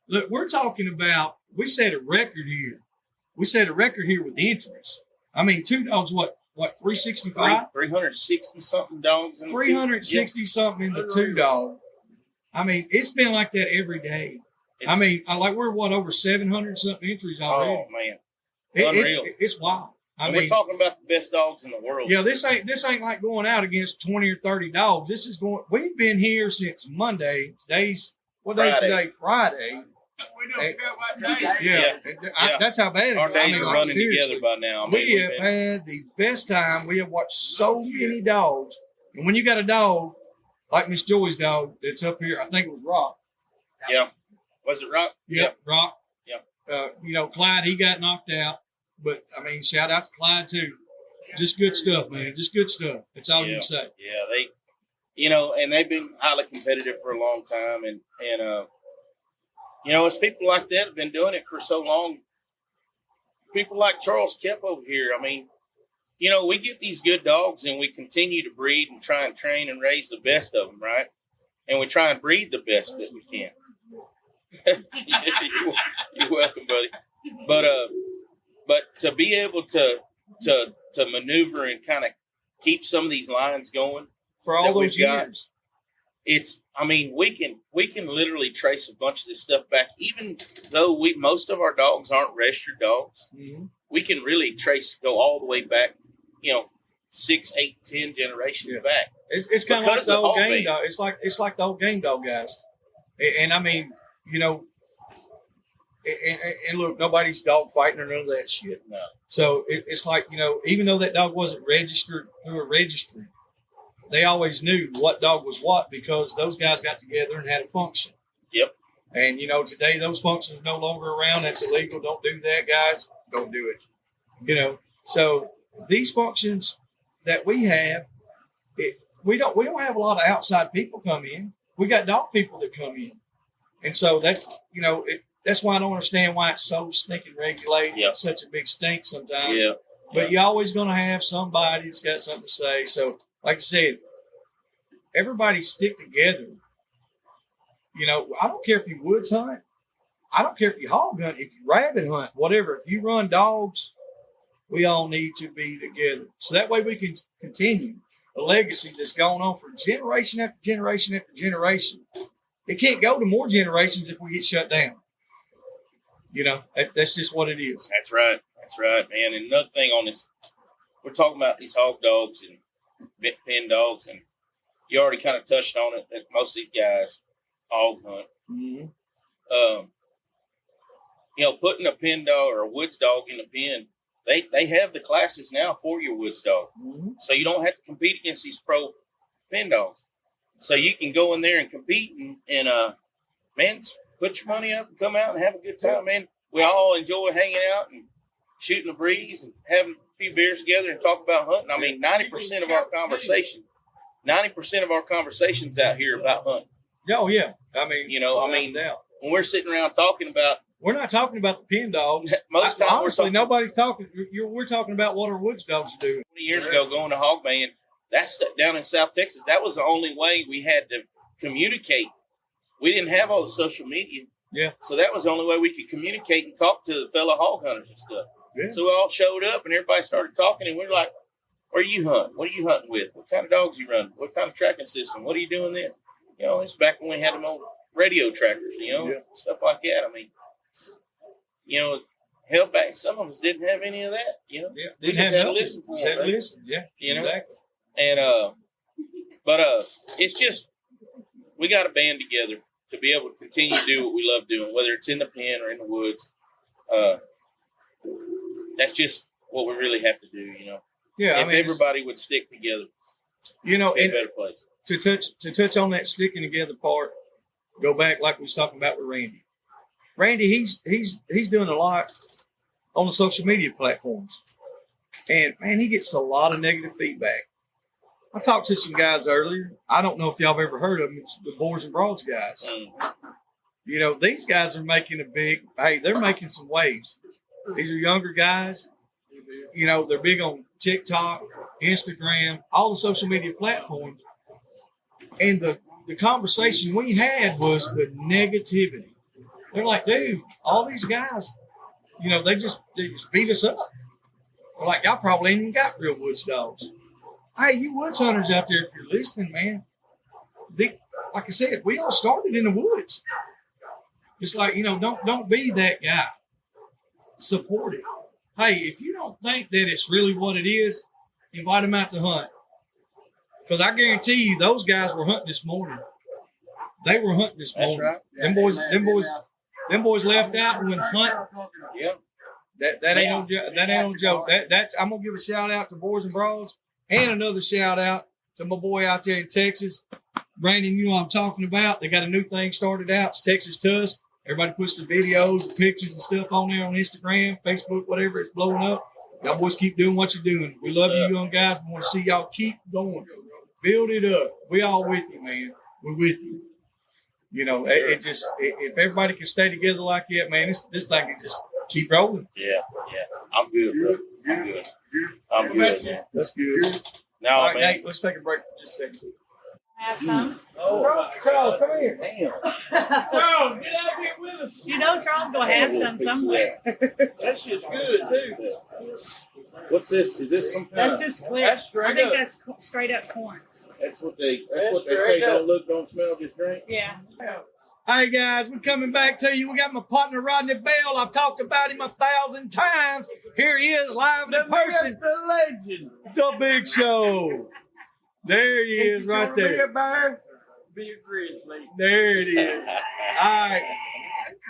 Look, we're talking about. We set a record here. We set a record here with entries. I mean, 2 dogs. What 365? 360 something dogs. 360 something in the 2 dog. I mean, it's been like that every day. We're over 700 something entries already. Oh man, unreal! It's wild. We're talking about the best dogs in the world. Yeah, this ain't like going out against 20 or 30 dogs. This is going. We've been here since Monday. What day is today? Friday. We don't forget what day. That's how bad it is. Our days are running together by now. We have had the best time. We have watched so many dogs, and when you got a dog like Miss Joey's dog that's up here, I think it was Rock. Yeah. Was it Rock? Yep, Rock. Yep. Clyde, he got knocked out. But, I mean, shout out to Clyde, too. Just good stuff, man. Just good stuff. That's all you can say. Yeah, and they've been highly competitive for a long time. And it's people like that have been doing it for so long. People like Charles Kemp over here. I mean, we get these good dogs and we continue to breed and try and train and raise the best of them, right? And we try and breed the best that we can. You're welcome, buddy. But to be able to maneuver and kind of keep some of these lines going for all those years, we can literally trace a bunch of this stuff back. Even though most of our dogs aren't registered dogs, we can really go all the way back, 6, 8, 10 generations back. It's kind of like the old game dog. It's like the old game dog guys, and I mean. And look, nobody's dog fighting or none of that shit. No. So it's like, even though that dog wasn't registered through a registry, they always knew what dog was what because those guys got together and had a function. Yep. And, today those functions are no longer around. That's illegal. Don't do that, guys. Don't do it. So these functions that we have, we don't have a lot of outside people come in. We got dog people that come in. And so that's why I don't understand why it's so stinking regulated. Yep. It's such a big stink sometimes. Yeah. But you're always going to have somebody that's got something to say. So, like I said, everybody stick together. I don't care if you woods hunt. I don't care if you hog hunt, if you rabbit hunt, whatever. If you run dogs, we all need to be together. So that way we can continue a legacy that's going on for generation after generation after generation. It can't go to more generations if we get shut down. That's just what it is. That's right, man. And another thing on this, we're talking about these hog dogs and pen dogs, and you already kind of touched on it that most of these guys hog hunt. Mm-hmm. Putting a pen dog or a woods dog in a pen, they have the classes now for your woods dog. Mm-hmm. So you don't have to compete against these pro pen dogs. So you can go in there and compete and man, put your money up and come out and have a good time, man. We all enjoy hanging out and shooting a breeze and having a few beers together and talk about hunting. I mean, 90% of our conversations out here about hunting. Oh yeah. I mean, when we're sitting around talking about, we're not talking about the pen dogs. Most times, honestly, nobody's talking. We're talking about what our woods dogs are doing. 20 years ago, going to hog baying, that's down in South Texas. That was the only way we had to communicate. We didn't have all the social media. Yeah. So that was the only way we could communicate and talk to the fellow hog hunters and stuff. Yeah. So we all showed up and everybody started talking and we're like, where are you hunting? What are you hunting with? What kind of dogs you running? What kind of tracking system? What are you doing then? It's back when we had them old radio trackers, stuff like that. I mean, hell back, some of us didn't have any of that, We just had to listen for them. Yeah. Exactly. And but it's just we got to band together to be able to continue to do what we love doing, whether it's in the pen or in the woods. That's just what we really have to do, Yeah, if everybody would stick together, it'd be a better place. To touch on that sticking together part, go back like we was talking about with Randy. Randy, he's doing a lot on the social media platforms, and man, he gets a lot of negative feedback. I talked to some guys earlier. I don't know if y'all have ever heard of them. It's the Boars N Broads guys. You know, these guys are making they're making some waves. These are younger guys. You know, they're big on TikTok, Instagram, all the social media platforms. And the conversation we had was the negativity. They're like, dude, all these guys, you know, they just beat us up. They're like, y'all probably ain't even got real woods dogs. Hey, you woods hunters out there, if you're listening, man, like I said, we all started in the woods. It's like, you know, don't be that guy. Support it. Hey, if you don't think that it's really what it is, invite them out to hunt. Because I guarantee you, those guys were hunting this morning. They were hunting this morning. That's right. Them boys left out and went hunt. Yeah. That ain't no joke. That I'm gonna give a shout out to Boars N Broads and another shout out to my boy out there in Texas. Brandon, you know what I'm talking about. They got a new thing started out. It's Texas Tusk. Everybody puts the videos, the pictures and stuff on there on Instagram, Facebook, whatever. It's blowing up. Y'all boys keep doing what you're doing. We love you young guys. We want to see y'all keep going. Build it up. We all with you, man. We're with you. You know, if everybody can stay together like that, man, this thing can just keep rolling. Yeah. I'm good, bro. I'm good, man. That's good. Now, all right, man. Nate, let's take a break for just a second. Have some. Charles, come here. Damn. Charles, get out here with us. You know Charles gonna have some somewhere. That shit's good, too. What's this? Is this some kind That's of... just clear. That's straight I think up. that's straight up corn. That's what they straight say. up. Don't look, don't smell, just drink. Yeah. Hey guys, we're coming back to you. We got my partner Rodney Bell. I've talked about him 1,000 times. Here he is, live in person. The legend. The Big Show. There he is, right there. Be a bear, be a grizzly. There it is. All right.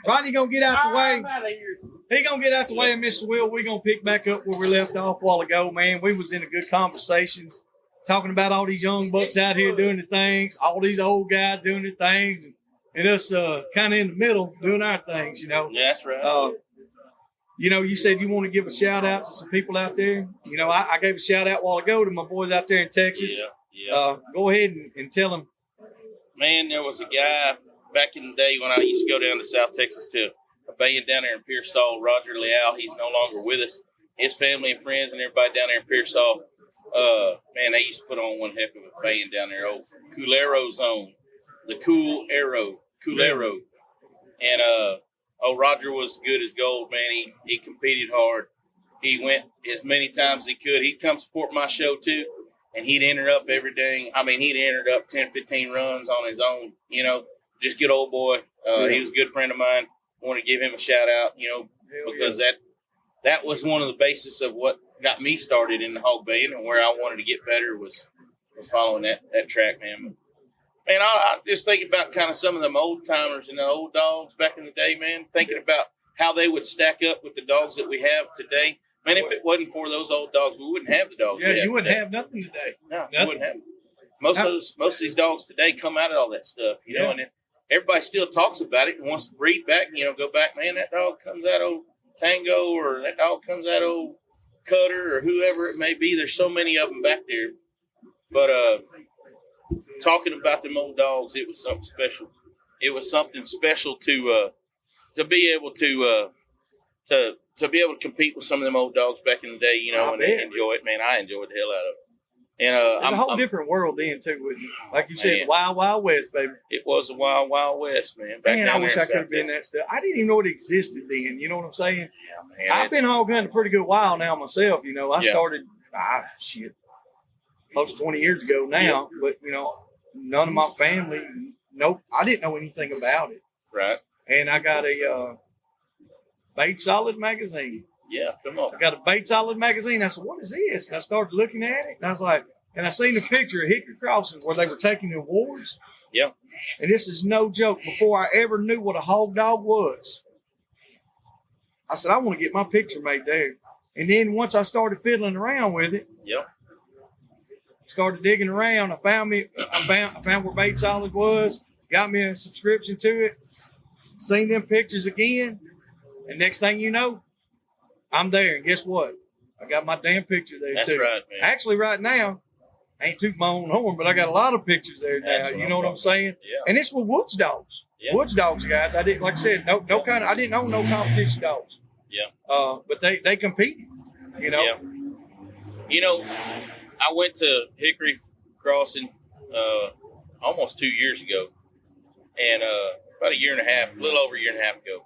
Rodney gonna get out the way. I'm out of here. He gonna get out the way, and Mr. Will, we're gonna pick back up where we left off a while ago, man. We was in a good conversation, talking about all these young bucks out here doing the things, all these old guys doing the things, and us kind of in the middle doing our things, you know. Yeah, that's right. You know, you said you want to give a shout out to some people out there. You know, I gave a shout out a while ago to my boys out there in Texas. Yeah. Go ahead and tell them. Man, there was a guy back in the day when I used to go down to South Texas to a band down there in Pearsall, Roger Leal. He's no longer with us. His family and friends and everybody down there in Pearsall, man, they used to put on one heck of a band down there. Old Coolero Zone, the Coolero. And Roger was good as gold, man. He competed hard. He went as many times as he could. He'd come support my show too. And he'd enter up everything. I mean, he'd entered up 10, 15 runs on his own, you know, just good old boy. He was a good friend of mine. I want to give him a shout out, you know, because that was one of the basis of what got me started in the hog baying and where I wanted to get better was following that track, man. Man, I just think about kind of some of them old timers and the old dogs back in the day, man, thinking about how they would stack up with the dogs that we have today. Man, if it wasn't for those old dogs, we wouldn't have the dogs. Yeah, you wouldn't have nothing today. No, you wouldn't have them. Most of these dogs today come out of all that stuff, you know, and everybody still talks about it and wants to breed back, you know, go back, man, that dog comes out old Tango or that dog comes out old Cutter or whoever it may be. There's so many of them back there. But talking about them old dogs, it was something special. It was something special to be able to be able to compete with some of them old dogs back in the day, you know, and enjoy it, man. I enjoyed the hell out of it. And it's a whole different world then too, wasn't it? Like you said, Wild Wild West, baby. It was a Wild Wild West, man. Back I wish I could have been that stuff. I didn't even know it existed then. You know what I'm saying? Yeah, man. I've been hog hunting a pretty good while now myself. You know, I started close to 20 years ago now, but you know, none of my family, I didn't know anything about it. Right. And I got a Bait Solid magazine. Yeah, come on. I got a Bait Solid magazine. I said, what is this? And I started looking at it, and I was like, and I seen a picture of Hickory Crossing where they were taking the awards. Yeah. And this is no joke. Before I ever knew what a hog dog was, I said, I want to get my picture made there. And then once I started fiddling around with it, started digging around, I found where Bait Solid was, got me a subscription to it, seen them pictures again, and next thing you know, I'm there. And guess what? I got my damn picture there, That's too. That's right, man. Actually, right now, I ain't tooting my own horn, but I got a lot of pictures there now. That's You know what I'm saying? Yeah. And it's with woods dogs. Yeah. Woods dogs, guys. I didn't, like I said, no kind of. I didn't own no competition dogs. Yeah. But they competed. You know. Yeah. You know, I went to Hickory Crossing almost 2 years ago, and about a year and a half, a little over a year and a half ago.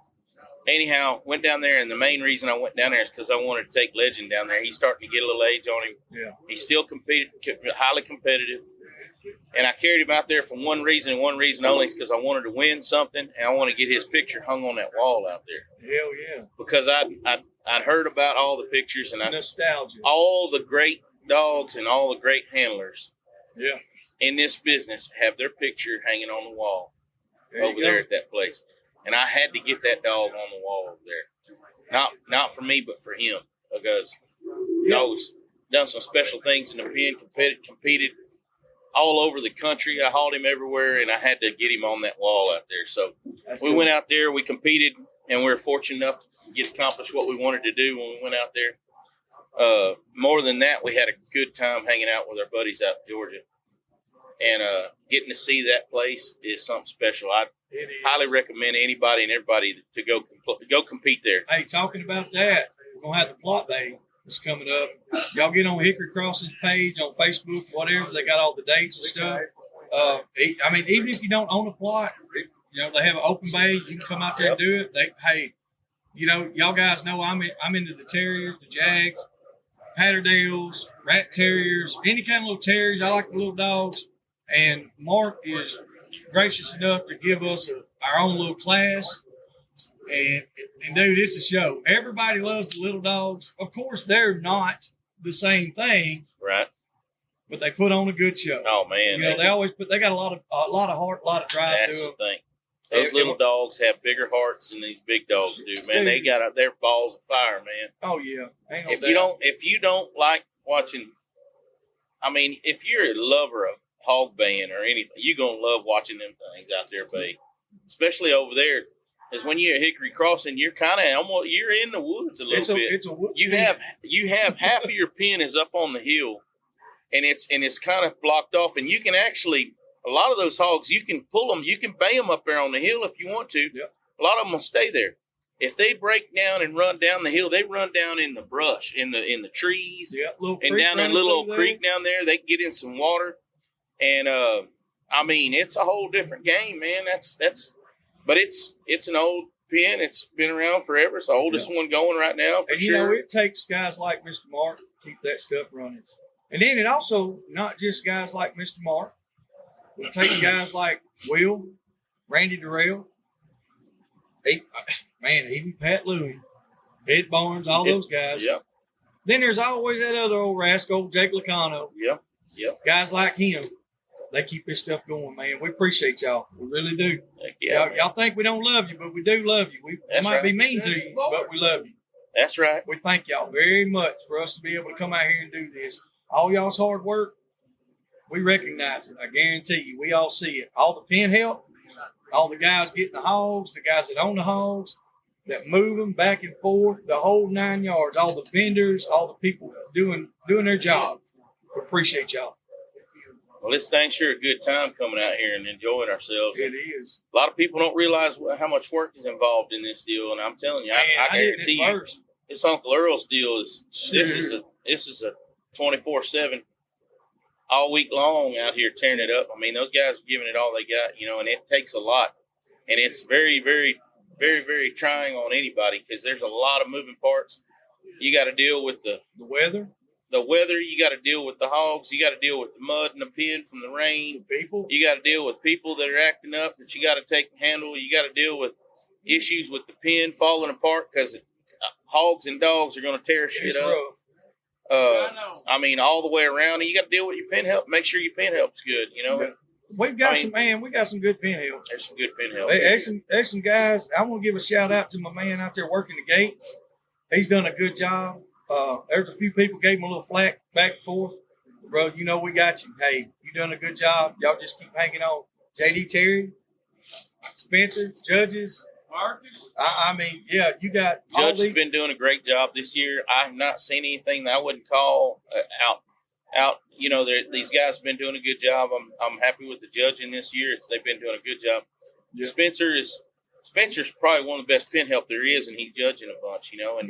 Anyhow, went down there, and the main reason I went down there is because I wanted to take Legend down there. He's starting to get a little age on him. Yeah. He's still highly competitive. And I carried him out there for one reason and one reason only, is because I wanted to win something, and I want to get his picture hung on that wall out there. Hell yeah. Because I'd heard about all the pictures and Nostalgia. all the great dogs and all the great handlers Yeah. in this business have their picture hanging on the wall over you there go. at that place. And I had to get that dog on the wall over there. Not for me, but for him, because dog's done some special things in the pen, competed all over the country. I hauled him everywhere, and I had to get him on that wall out there. So we went out there, we competed, and we were fortunate enough to accomplish what we wanted to do when we went out there. More than that, we had a good time hanging out with our buddies out in Georgia. And getting to see that place is something special. I highly recommend anybody and everybody to go compete there. Hey, talking about that, we're going to have the plot day that's coming up. Y'all get on Hickory Crossing's page on Facebook, whatever. They got all the dates and stuff. I mean, even if you don't own a plot, you know, they have an open bay. You can come out there and do it. Hey, you know, y'all guys know I'm into the terriers, the jags, Patterdales, rat terriers, any kind of little terriers. I like the little dogs. And Marc is gracious enough to give us our own little class. And dude, it's a show. Everybody loves the little dogs. Of course, they're not the same thing, Right. but they put on a good show. Oh man, You know, they always they got a lot of heart, a lot of drive that's to the them. thing. Those little dogs have bigger hearts than these big dogs do. Man, they got their balls of fire, man. Oh yeah. Ain't no If you don't like watching, I mean, if you're a lover of hog baying or anything, you're gonna love watching them things out there bay, especially over there. Because when you're at Hickory Crossing, you're kind of almost you're in the woods a little bit. It's a woods. You have half of your pen is up on the hill, and it's kind of blocked off, and you can actually a lot of those hogs you can pull them, you can bay them up there on the hill if you want to. Yep. A lot of them will stay there. If they break down and run down the hill, they run down in the brush, in the trees, and down that little old creek down there. They can get in some water, and I mean it's a whole different game, man. But it's an old pen. It's been around forever. It's the oldest one going right now, for and sure. You know, it takes guys like Mr. Marc to keep that stuff running. And then it also, not just guys like Mr. Marc, it takes guys like Will, Randy Durrell, even Pat Lewin, Ed Barnes, all those guys. Yep. Then there's always that other old rascal, Jake Lacano. Yep. Guys like him. They keep this stuff going, man. We appreciate y'all. We really do. Heck yeah, y'all think we don't love you, but we do love you. We might be mean to you, but we love you. That's right. We thank y'all very much for us to be able to come out here and do this. All y'all's hard work, we recognize it. I guarantee you. We all see it. All the pen help, all the guys getting the hogs, the guys that own the hogs, that move them back and forth, the whole 9 yards, all the vendors, all the people doing their job. We appreciate y'all. Well, this thing's sure a good time coming out here and enjoying ourselves. It is. A lot of people don't realize how much work is involved in this deal, and I'm telling you, I guarantee you, this Uncle Earl's deal this is a 24/7 all week long out here tearing it up. I mean, those guys are giving it all they got, you know, and it takes a lot, and it's very, very, very, very trying on anybody because there's a lot of moving parts. You got to deal with the weather. You got to deal with the hogs, you got to deal with the mud in the pen from the rain. People. You got to deal with people that are acting up that you got to take and handle. You got to deal with issues with the pen falling apart because hogs and dogs are going to tear shit up. I mean, all the way around. And you got to deal with your pen help. Make sure your pen help's good, you know. We've got we got some good pen help. There's some good pen help. There's some guys. I want to give a shout out to my man out there working the gate. He's done a good job. There's a few people gave him a little flack back and forth. Bro, you know we got you. Hey, you done a good job. Y'all just keep hanging on. JD Terry, Spencer, Judges. Marcus. I mean, yeah, you got Judge has been doing a great job this year. I have not seen anything that I wouldn't call out. You know, these guys have been doing a good job. I'm happy with the judging this year. They've been doing a good job. Yeah. Spencer's probably one of the best pin help there is, and he's judging a bunch, you know. And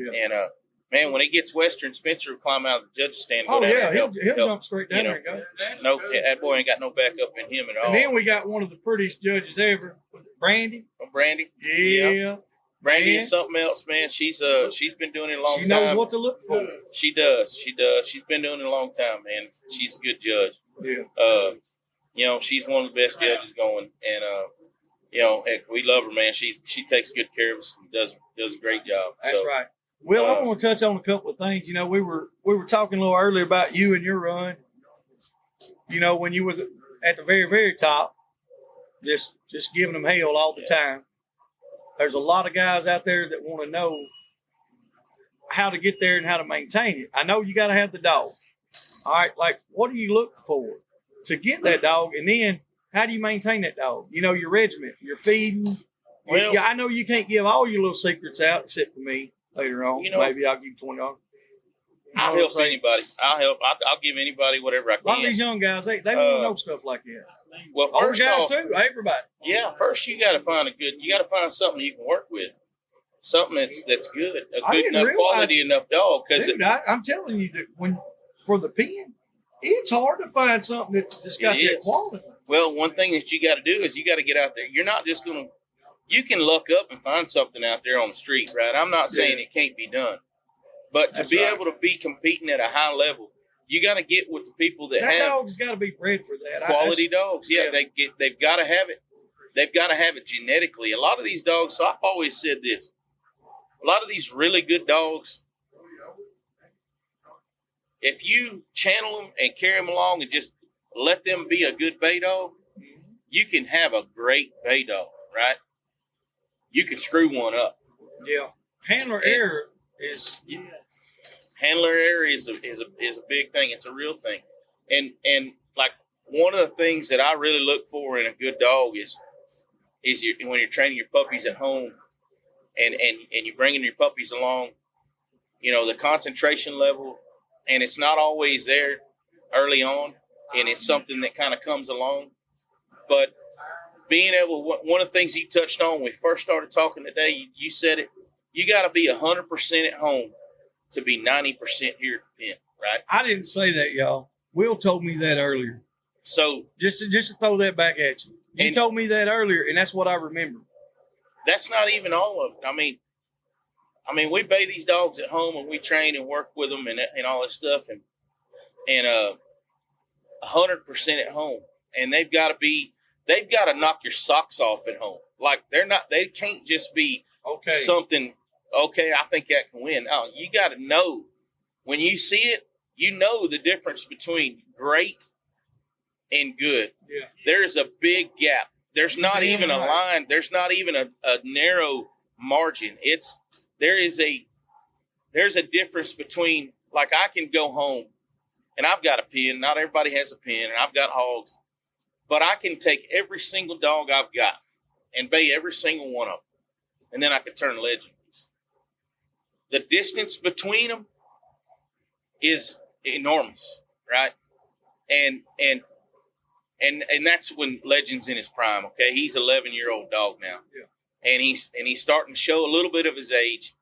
man, when he gets Western, Spencer will climb out of the judge's stand. And go down there and he'll jump straight down there and go. No, that boy ain't got no backup in him at all. And then we got one of the prettiest judges ever, Brandy. Oh, Brandy. Yeah. Brandy is something else, man. She's been doing it a long time. She knows what to look for. She does. She's been doing it a long time, man. She's a good judge. Yeah. You know, she's one of the best judges going, and you know, heck, we love her, man. She takes good care of us and does a great job. That's right. Well, I want to touch on a couple of things. You know, we were talking a little earlier about you and your run. You know, when you was at the very, very top, just giving them hell all the time. There's a lot of guys out there that want to know how to get there and how to maintain it. I know you got to have the dog. All right, like what do you look for to get that dog, and then how do you maintain that dog? You know, your regiment, your feeding. Well, I know you can't give all your little secrets out except for me later on. You know, maybe I'll give you $20. I'll help anybody. I'll give anybody whatever I can. A lot of these young guys, they want to know stuff like that. Well, first guys off, too, everybody. Yeah, first you got to find something you can work with, something that's good, a good enough quality enough dog. Because I'm telling you that for the pen, it's hard to find something that's got that quality. Well, one thing that you got to do is you got to get out there. You're not just going to. You can look up and find something out there on the street, right? I'm not saying it can't be done, but to be able to be competing at a high level, you got to get with the people that have dog's got to be bred for that. Quality dogs, they've got to have it. They've got to have it genetically. A lot of these dogs. So I've always said this: a lot of these really good dogs, if you channel them and carry them along and just let them be a good bay dog, you can have a great bay dog, right? You can screw one up. Yeah, handler error is. Yeah. Handler error is a big thing. It's a real thing, and like one of the things that I really look for in a good dog is when you're training your puppies at home, and you're bringing your puppies along, you know, the concentration level, and it's not always there early on, and it's something that kind of comes along, but being able, one of the things you touched on when we first started talking today, you said it, you got to be 100% at home to be 90% here at the pen, right? I didn't say that, y'all. Will told me that earlier. So just to throw that back at you. He told me that earlier, and that's what I remember. That's not even all of it. I mean, we bay these dogs at home, and we train and work with them and all this stuff, and 100% at home, and they've got to knock your socks off at home. Like they can't just be something. Okay, I think that can win. Oh, you got to know when you see it. You know the difference between great and good. Yeah. There's a big gap. There's not even a line. There's not even a narrow margin. There's a difference between, like, I can go home and I've got a pen. Not everybody has a pen, and I've got hogs, but I can take every single dog I've got and bay every single one of them, and then I can turn legend. The distance between them is enormous, right? And that's when Legend's in his prime. Okay, he's 11-year-old dog now, and he's starting to show a little bit of his age,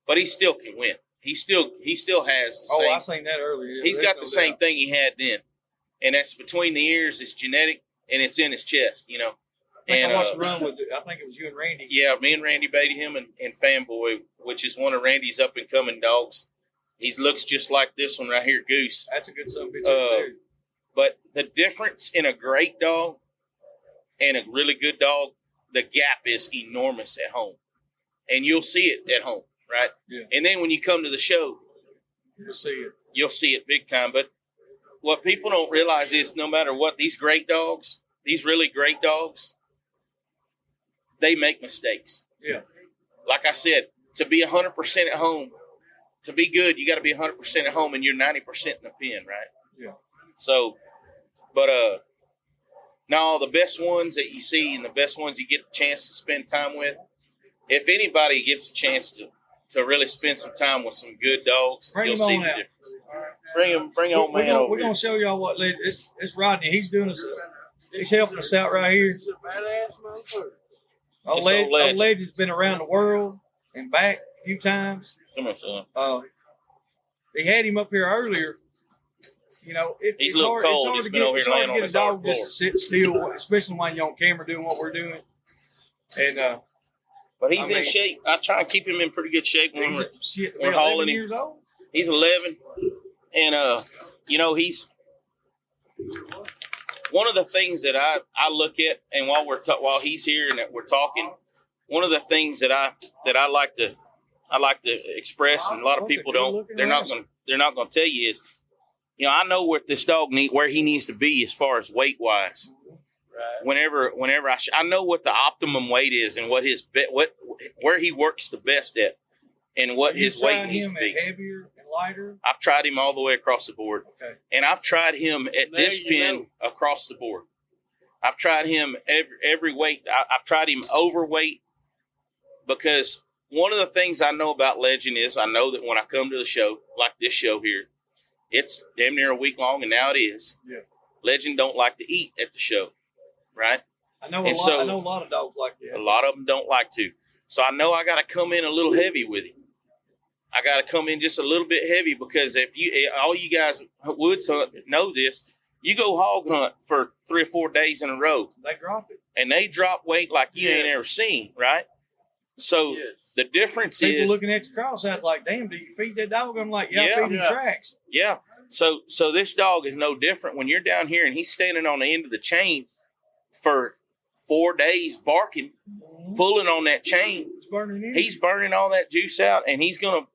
but he still can win. He still has the same. I seen that earlier. He's got the same thing he had then, and that's between the ears. It's genetic, and it's in his chest. You know. I watched the run with it. I think it was you and Randy. Yeah, me and Randy baited him and Fanboy, which is one of Randy's up and coming dogs. He looks just like this one right here, Goose. That's a good son of a bitch. But the difference in a great dog and a really good dog, the gap is enormous at home. And you'll see it at home, right? Yeah. And then when you come to the show, you'll see it. You'll see it big time. But what people don't realize is no matter what, these great dogs, these really great dogs, they make mistakes. Yeah. Like I said, to be 100% at home, to be good, you got to be 100% at home, and you're 90% in the pen, right? Yeah. So, but now the best ones that you see and the best ones you get a chance to spend time with, if anybody gets a chance to really spend some time with some good dogs, you'll see the difference. Bring on man over. We're gonna show y'all what it's Rodney. He's doing us. He's helping us out right here. It's old Legend. Legend's been around the world and back a few times. Come here, son. They had him up here earlier. You know, He's it's a little hard. cold. It's hard He's to been get, over it's here hard laying to on get a this hard dog just to sit still, especially when you're on camera doing what we're doing. And but he's I mean, in shape. I try and keep him in pretty good shape when we're hauling 11 him. years old. He's 11, and you know, he's one of the things that I look at, and while he's here and that we're talking, one of the things that I like to express, and a lot of people don't. They're not going to tell you is, you know, I know what this dog where he needs to be as far as weight wise. Right. Whenever I know what the optimum weight is and what where he works the best at, and what his weight needs to be. Heavier and lighter. I've tried him all the way across the board, and I've tried him at this pen across the board. I've tried him every weight. I've tried him overweight, because one of the things I know about Legend is I know that when I come to the show, like this show here, it's damn near a week long, and now it is. Yeah. Legend don't like to eat at the show, right? I know a lot of dogs like that. A lot of them don't like to. So I know I got to come in a little heavy with him. I got to come in just a little bit heavy, because if all you guys woods hunt know this, you go hog hunt for 3 or 4 days in a row. They drop it. And they drop weight like you ain't ever seen, right? So the difference is people looking at your cross out like, damn, do you feed that dog? I'm like, I feed him tracks. Yeah. So this dog is no different when you're down here and he's standing on the end of the chain for 4 days barking, pulling on that chain. He's burning all that juice out, and he's gonna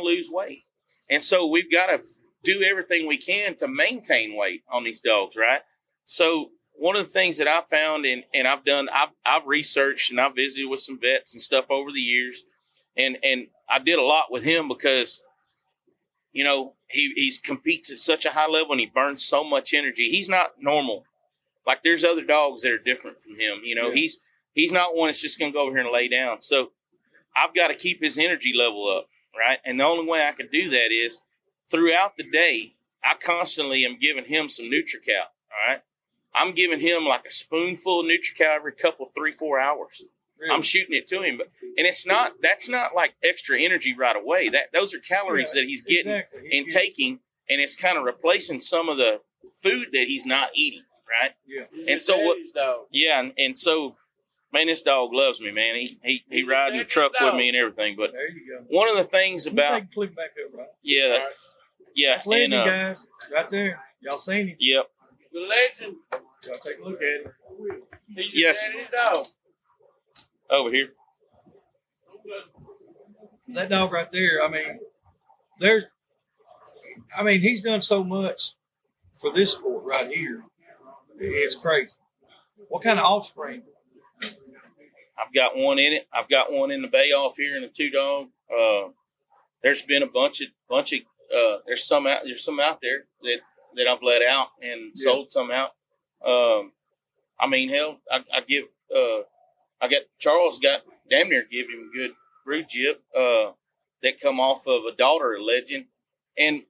lose weight. And so we've got to do everything we can to maintain weight on these dogs, right? So one of the things that I found, and I've researched and I've visited with some vets and stuff over the years, and I did a lot with him because, you know, he competes at such a high level and he burns so much energy. He's not normal. Like, there's other dogs that are different from him. You know, he's not one that's just going to go over here and lay down. So I've got to keep his energy level up, right? And the only way I can do that is throughout the day, I constantly am giving him some NutriCal, all right? I'm giving him like a spoonful of NutriCal every couple, 3-4 hours. Really? I'm shooting it to him. That's not like extra energy right away. Those are calories that he's getting and taking, and it's kind of replacing some of the food that he's not eating, right? Yeah. And so and so, man, this dog loves me, man. He rides in the truck with me and everything. But there you go. One of the things about take a clip back up, right? That's Legend, guys, right there. Y'all seen him? Yep. The Legend. Y'all take a look at him. Yes. Dog. Over here. That dog right there. I mean, he's done so much for this sport right here. It's crazy. What kind of offspring? I've got one in it. I've got one in the bay off here, and a 2-dog. There's been a bunch of. There's some out there that I've let out and sold some out. I mean, hell, I got Charles got damn near give him a good brood jip that come off of a daughter of Legend. And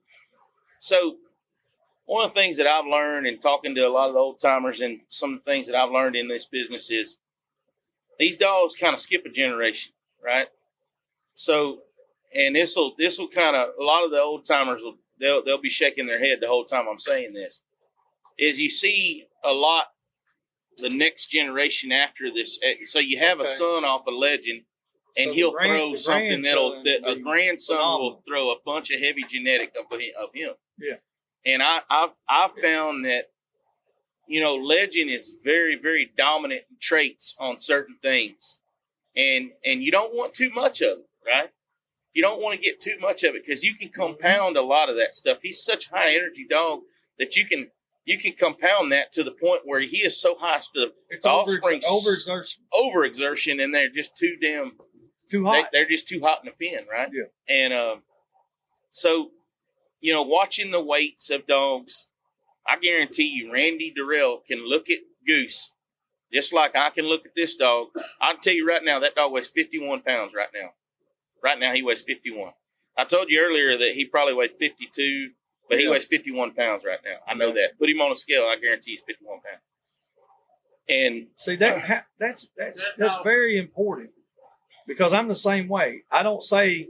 so one of the things that I've learned in talking to a lot of the old timers, and some of the things that I've learned in this business, is these dogs kind of skip a generation, right? So, and this will kind of, a lot of the old timers they'll be shaking their head the whole time I'm saying this, is you see a lot the next generation after this. So you have a son off a Legend, and he'll throw something that a grandson will throw a bunch of heavy genetic of him. Yeah. And I've found that, you know, Legend is very, very dominant in traits on certain things. And you don't want too much of it, right? You don't want to get too much of it, because you can compound a lot of that stuff. He's such a high energy dog that you can compound that to the point where he is so high. It's offspring overexertion, and they're just too hot. They're just too hot in the pen, right? Yeah. And so, you know, watching the weights of dogs, I guarantee you, Randy Durrell can look at Goose just like I can look at this dog. I'll tell you right now, that dog weighs 51 pounds right now. Right now, he weighs 51. I told you earlier that he probably weighed 52, but he weighs 51 pounds right now. I know that. Put him on a scale, I guarantee he's 51 pounds. And See that's very important because I'm the same way. I don't say,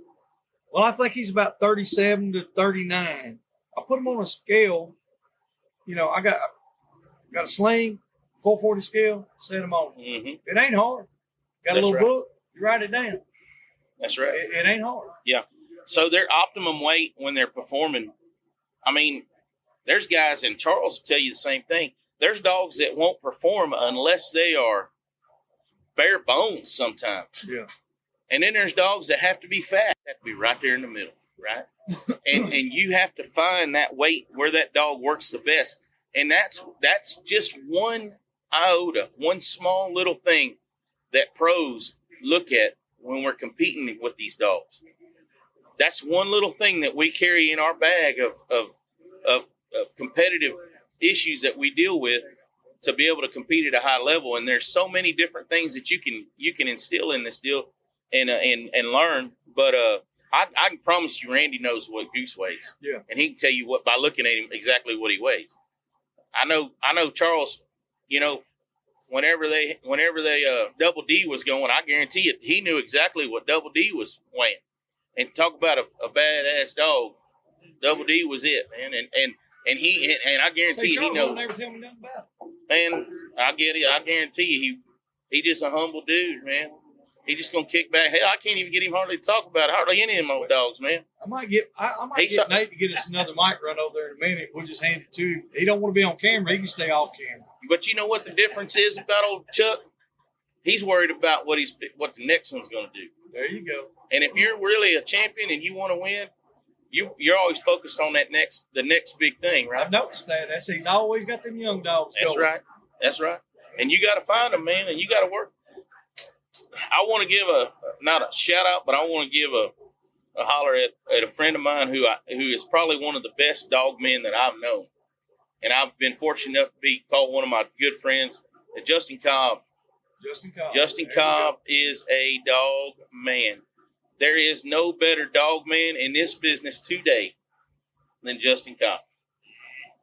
well, I think he's about 37 to 39. I put him on a scale. You know, I got a sling, 440 scale, set him on. mm-hmm. It ain't hard. Got That's a little right. book, you write it down. That's right. It ain't hard. Yeah. So their optimum weight when they're performing, I mean, there's guys, and Charles will tell you the same thing. There's dogs that won't perform unless they are bare bones sometimes. Yeah. And then there's dogs that have to be fat, have to be right there in the middle, right? and you have to find that weight where that dog works the best. And that's just one iota, one small little thing that pros look at when we're competing with these dogs. That's one little thing that we carry in our bag of competitive issues that we deal with to be able to compete at a high level. And there's so many different things that you can instill in this deal and learn. But I can promise you, Randy knows what Goose weighs. Yeah. And he can tell you by looking at him exactly what he weighs. I know Charles, you know, whenever they Double D was going, I guarantee you he knew exactly what Double D was weighing. And talk about a badass dog, Double D was it, man. And I guarantee you he knows. Never tell me nothing about it. Man, I get it. I guarantee you he just a humble dude, man. He just gonna kick back. Hell, I can't even get him hardly to talk about hardly any of them old dogs, man. I might get Nate to get us another mic run over there in a minute. We'll just hand it to him. He don't want to be on camera. He can stay off camera. But you know what the difference is about old Chuck? He's worried about what the next one's gonna do. There you go. And if you're really a champion and you want to win, you're always focused on the next big thing, right? I've noticed that. He's always got them young dogs. That's right. That's right. And you got to find them, man, and you got to work. I want to give not a shout out, but I want to give a holler at a friend of mine who is probably one of the best dog men that I've known. And I've been fortunate enough to be called one of my good friends, Justin Cobb. Justin Cobb is a dog man. There is no better dog man in this business today than Justin Cobb.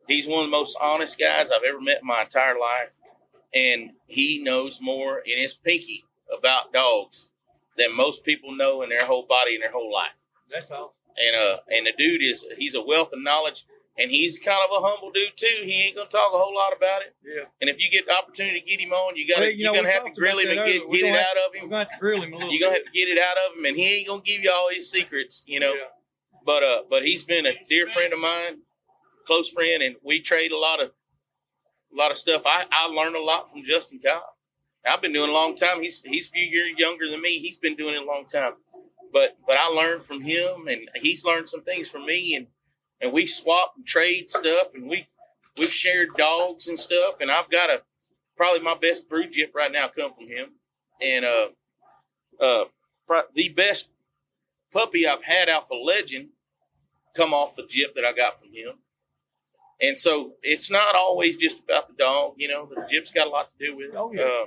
He's one of the most honest guys I've ever met in my entire life. And he knows more in his pinky about dogs than most people know in their whole body and their whole life. That's all. And the dude he's a wealth of knowledge. And he's kind of a humble dude too. He ain't gonna talk a whole lot about it. Yeah. And if you get the opportunity to get him on, you're gonna have to grill him and get it out of him. We're gonna have to grill him a little. You're gonna have to get it out of him, and he ain't gonna give you all his secrets, you know. Yeah. But he's been a dear friend of mine, close friend, and we trade a lot of stuff. I learned a lot from Justin Cobb. I've been doing it a long time. He's a few years younger than me. He's been doing it a long time. But I learned from him, and he's learned some things from me, and we swap and trade stuff, and we've shared dogs and stuff. And I've got probably my best brood jip right now come from him, and the best puppy I've had out for Legend come off the jip that I got from him. And so it's not always just about the dog, you know. The jip's got a lot to do with it. Oh, yeah.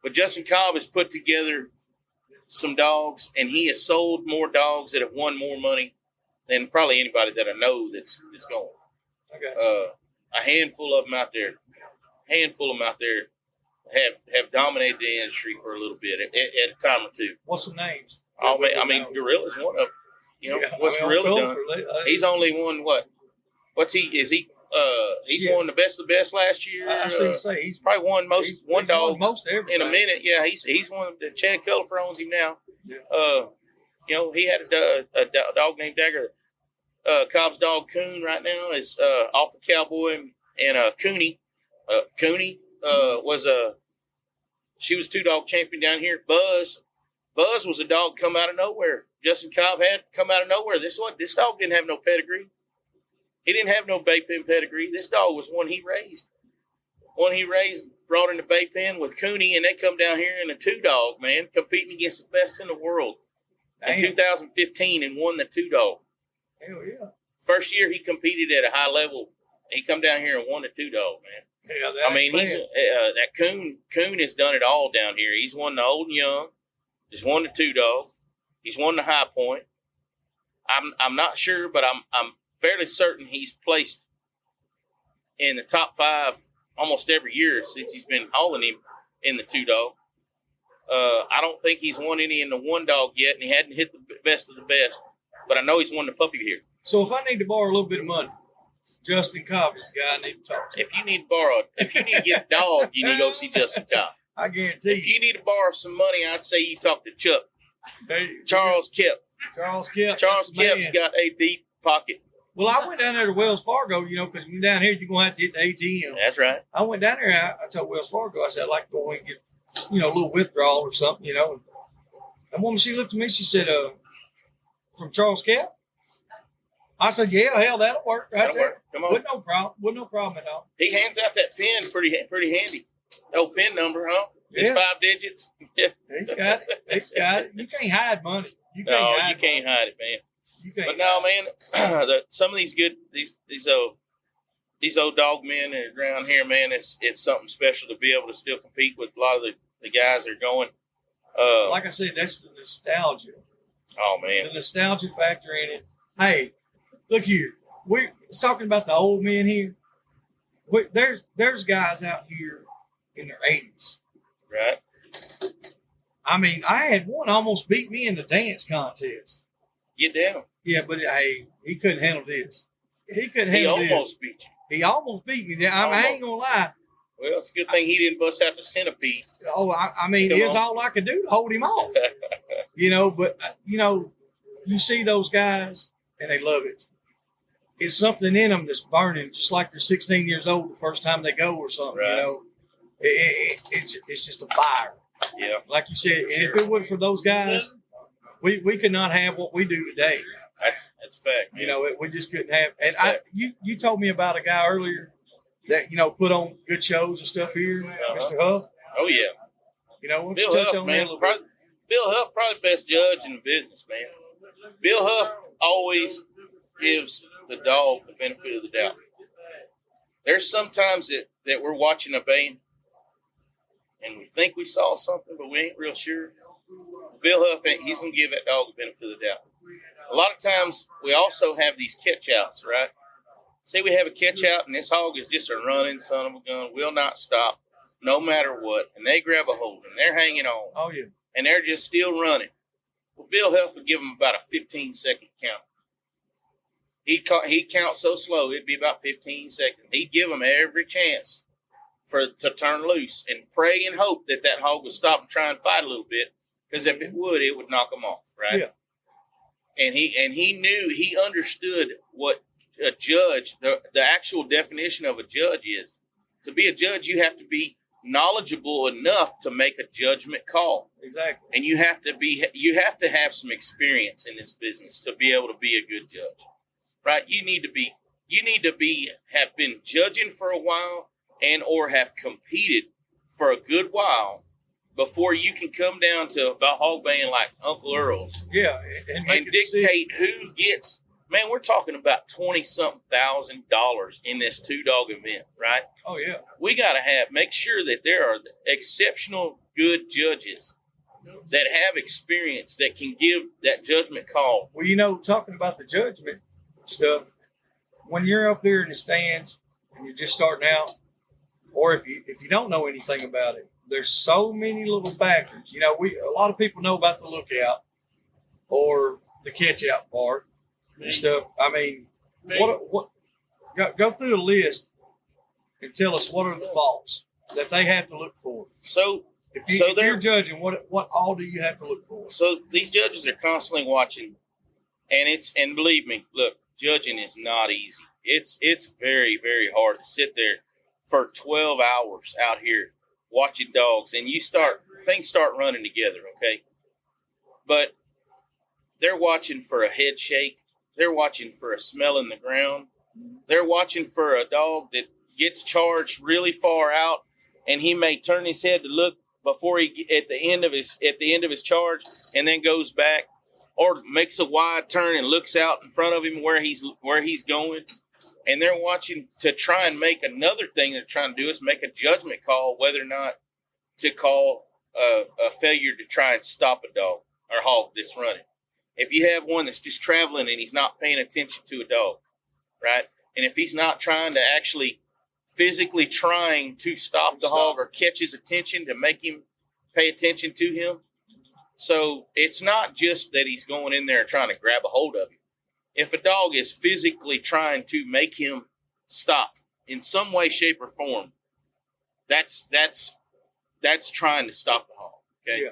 But Justin Cobb has put together some dogs, and he has sold more dogs that have won more money than probably anybody that I know that's going. Okay. A handful of them out there have dominated the industry for a little bit at a time or two. What's some names? I mean, Gorilla's one of them. You know, what's Gorilla done? He's only won what? What's he? Is he? He's won the best of the best last year. I was going to say he's probably won one dog most everything. In a minute. Yeah, he's one. The Chad Culliford owns him now. Yeah. You know, he had a dog named Dagger. Cobb's dog Coon right now is off the Cowboy, and Cooney. Cooney she was 2-dog champion down here. Buzz was a dog come out of nowhere. Justin Cobb had come out of nowhere. This dog didn't have no pedigree. He didn't have no bay pen pedigree. This dog was one he raised. Brought in the bay pen with Cooney, and they come down here in a 2-dog, man, competing against the best in the world. In 2015 and won the 2-dog. Hell yeah. First year he competed at a high level. He come down here and won the 2-dog, man. Yeah, I mean, he's that Coon has done it all down here. He's won the old and young. He's won the 2-dog. He's won the high point. I'm not sure, but I'm fairly certain he's placed in the top 5 almost every year since he's been hauling him in the 2-dog. I don't think he's won any in the 1-dog yet, and he hadn't hit the best of the best. But I know he's won the puppy here. So if I need to borrow a little bit of money, Justin Cobb is the guy I need to talk to. If you need to get a dog, you need to go see Justin Cobb. I guarantee If you need to borrow some money, I'd say you talk to Chuck. Charles Kemp. Charles Kemp. Charles that's the Kemp's man. got a deep pocket. Well, I went down there to Wells Fargo, because when you're down here, you're going to have to hit the ATM. That's right. I went down there, I told Wells Fargo, I said, I'd like to go and get, a little withdrawal or something, And the woman, she looked at me, she said, from Charles Kemp? I said, yeah, hell, that'll work right That'll there. work. Come on. With no problem at all. He hands out that pin pretty handy. The old pin number, huh? It's Yeah. 5 digits. Yeah. He's got it. He's got it. You can't hide money. You can't No, hide you can't hide it, man. You can't But no, man, some of these old dog men that are around here, man, it's something special to be able to still compete with a lot of the guys that are going. Like I said, that's the nostalgia. Oh man, The nostalgia factor in it. Hey, look here. We're talking about the old men here. There's guys out here in their 80s. right? I mean, I had one almost beat me in the dance contest. Get down. Yeah, but hey, he couldn't handle this. He couldn't He handle almost beat you. this. He almost beat me. I ain't gonna lie. Well, it's a good thing he didn't bust out the centipede. Oh, I mean, Come it's on. all I could do to hold him off. But you see those guys and they love it. It's something in them that's burning, just like they're 16 years old the first time they go or something. Right. It's just a fire. Yeah. Like you said, and if it wasn't for those guys, we could not have what we do today. That's a fact. Man. We just couldn't have. And you told me about a guy earlier that put on good shows and stuff here, Mr. Huff. Oh yeah. Why don't Bill you touch Huff, on that a man. little bit? Bill Huff, probably the best judge in the business, man. Bill Huff always gives the dog the benefit of the doubt. There's sometimes that we're watching a band and we think we saw something, but we ain't real sure. Bill Huff, he's going to give that dog the benefit of the doubt. A lot of times we also have these catch outs, right? Say we have a catch out and this hog is just a running son of a gun, will not stop no matter what. And they grab a hold and they're hanging on. Oh, yeah. And they're just still running. Well, Bill Huff would give them about a 15-second count. He'd count so slow, it'd be about 15 seconds. He'd give them every chance to turn loose and pray and hope that hog would stop and try and fight a little bit, because if it would knock them off, right? Yeah. And he understood what a judge, the actual definition of a judge is. To be a judge, you have to be knowledgeable enough to make a judgment call. Exactly. And you have to have some experience in this business to be able to be a good judge. Right? You need to have been judging for a while and or have competed for a good while before you can come down to a hog band like Uncle Earl's. Yeah. And make a decision. dictate who gets. Man, we're talking about $20,000 in this 2-dog event, right? Oh, yeah. We got to make sure that there are exceptional good judges that have experience that can give that judgment call. Well, talking about the judgment stuff, when you're up there in the stands and you're just starting out, or if you don't know anything about it, there's so many little factors. A lot of people know about the lookout or the catch out part and stuff. I mean, what go through the list and tell us what are the faults that they have to look for. So If you're judging, what all do you have to look for? So these judges are constantly watching, and believe me, look, judging is not easy. It's very, very hard to sit there for 12 hours out here watching dogs, and things start running together, okay? But they're watching for a head shake. They're watching for a smell in the ground. They're watching for a dog that gets charged really far out, and he may turn his head to look before he at the end of his charge, and then goes back, or makes a wide turn and looks out in front of him where he's going. And they're watching to try and make another thing they're trying to do is make a judgment call whether or not to call a failure to try and stop a dog or hog that's running. If you have one that's just traveling and he's not paying attention to a dog, right? And if he's not trying to actually physically trying to stop the hog or catch his attention to make him pay attention to him. So it's not just that he's going in there trying to grab a hold of him. If a dog is physically trying to make him stop in some way, shape, or form, that's trying to stop the hog. Okay,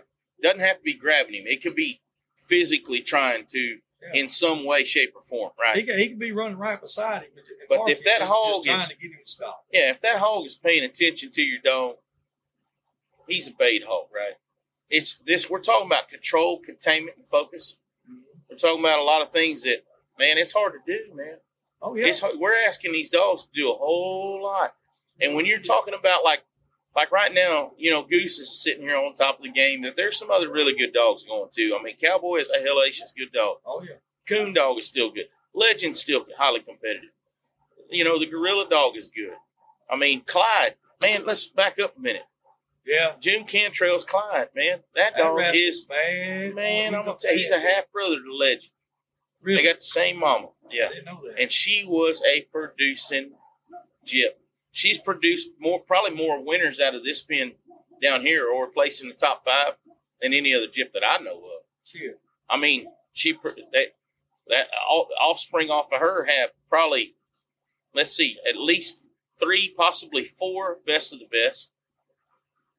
doesn't have to be grabbing him. It could be physically trying to, in some way, shape, or form. Right? He could be running right beside him. But if that hog just is trying to get him to stop, if that hog is paying attention to your dog, he's a bait hog, right? It's this. We're talking about control, containment, and focus. We're talking about a lot of things that, man, it's hard to do, man. Oh yeah. We're asking these dogs to do a whole lot, and when you're talking about like right now, you know, Goose is sitting here on top of the game. That there's some other really good dogs going too. I mean, Cowboy is a hellacious good dog. Oh yeah. Coon dog is still good. Legend's still highly competitive. You know, the Gorilla dog is good. I mean, Clyde, man, let's back up a minute. Yeah. Jim Cantrell's Clyde, man. That dog is bad. man. I'm gonna tell you, he's a half brother to Legend. Really? They got the same mama. Yeah. I didn't know that. And she was a producing gyp. She's produced probably more winners out of this pen down here, or placed in the top 5 than any other gyp that I know of. Sure. I mean, that offspring off of her have probably, let's see, at least 3, possibly 4 best of the best.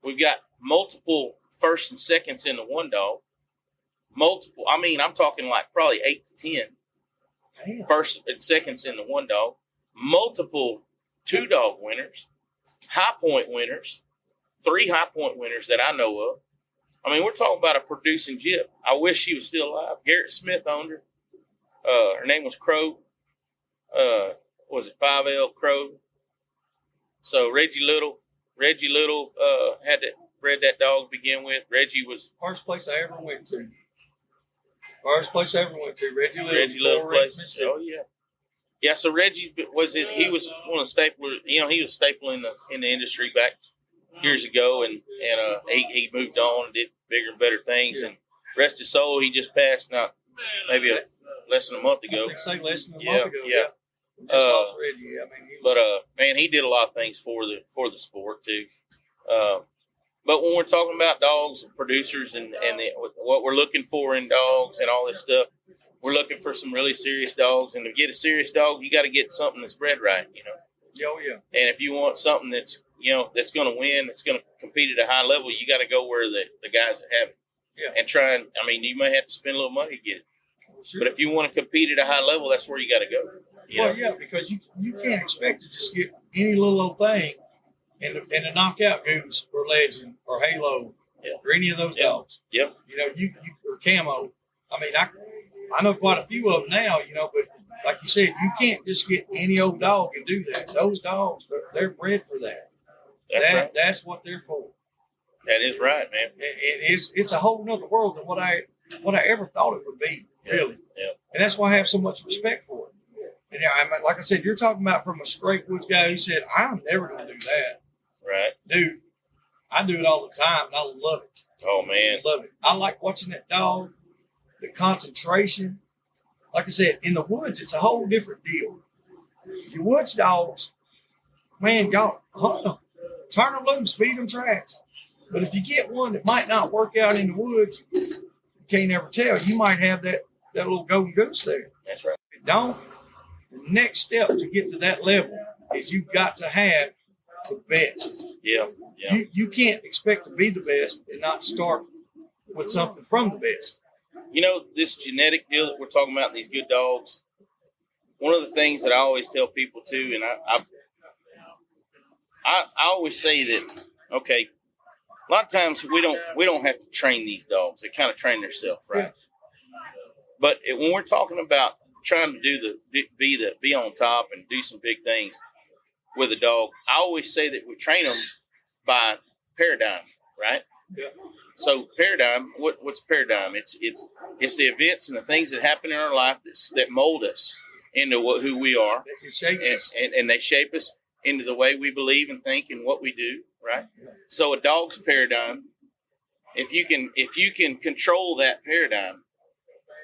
We've got multiple first and seconds in the one dog. Multiple, I mean, I'm talking like probably 8 to 10 Damn. first and seconds in the one dog. Multiple 2-dog winners, high point winners, 3 high point winners that I know of. I mean, we're talking about a producing gyp. I wish she was still alive. Garrett Smith owned her. Her name was Crow. Was it 5L Crow? So Reggie Little had bred that dog to begin with. Reggie was First place I ever went to. Reggie Little place. Oh yeah. Yeah, so Reggie he was one of the staplers, you know, he was stapling in the industry back years ago, and he moved on and did bigger and better things, and rest his soul, he just passed not maybe less than a month ago. I think say less than a Yeah, month ago. yeah. Just lost Reggie. I mean, Man, he did a lot of things for the sport too. But when we're talking about dogs and producers and what we're looking for in dogs and all this stuff, we're looking for some really serious dogs. And to get a serious dog, you got to get something that's bred right, you know. Oh yeah. And if you want something that's, you know, that's going to win, that's going to compete at a high level, you got to go where the guys that have it. Yeah. And try and, I mean, you may have to spend a little money to get it. Sure. But if you want to compete at a high level, that's where you got to go. You know? Yeah, because you can't expect to just get any little old thing and to knock out Goose or Legend or Halo or any of those dogs. Yep. You know, you or Camo. I mean, I know quite a few of them now, you know, but like you said, you can't just get any old dog and do that. Those dogs, they're bred for that. Right. That's what they're for. That is right, man. It's a whole nother world than what I ever thought it would be, really. Yeah. And that's why I have so much respect for it. And I mean, like I said, you're talking about from a straight woods guy who said, I'm never going to do that. Right. Dude, I do it all the time, and I love it. Oh, man. I love it. I like watching that dog, the concentration. Like I said, in the woods, it's a whole different deal. Your woods dogs, man, y'all hunt them. Turn them loose, feed them tracks. But if you get one that might not work out in the woods, you can't ever tell. You might have that little golden goose there. That's right. If you don't, the next step to get to that level is you've got to have the best. Yeah. Yeah. You can't expect to be the best and not start with something from the best. You know, this genetic deal that we're talking about, these good dogs, one of the things that I always tell people too, and I always say that, okay, a lot of times we don't have to train these dogs. They kind of train themselves, right? Yeah. But when we're talking about trying to be on top and do some big things with a dog, I always say that we train them by paradigm, right? Yeah. So paradigm, what's paradigm? It's the events and the things that happen in our life that mold us into who we are, and they shape us into the way we believe and think and what we do, right? So a dog's paradigm, if you can control that paradigm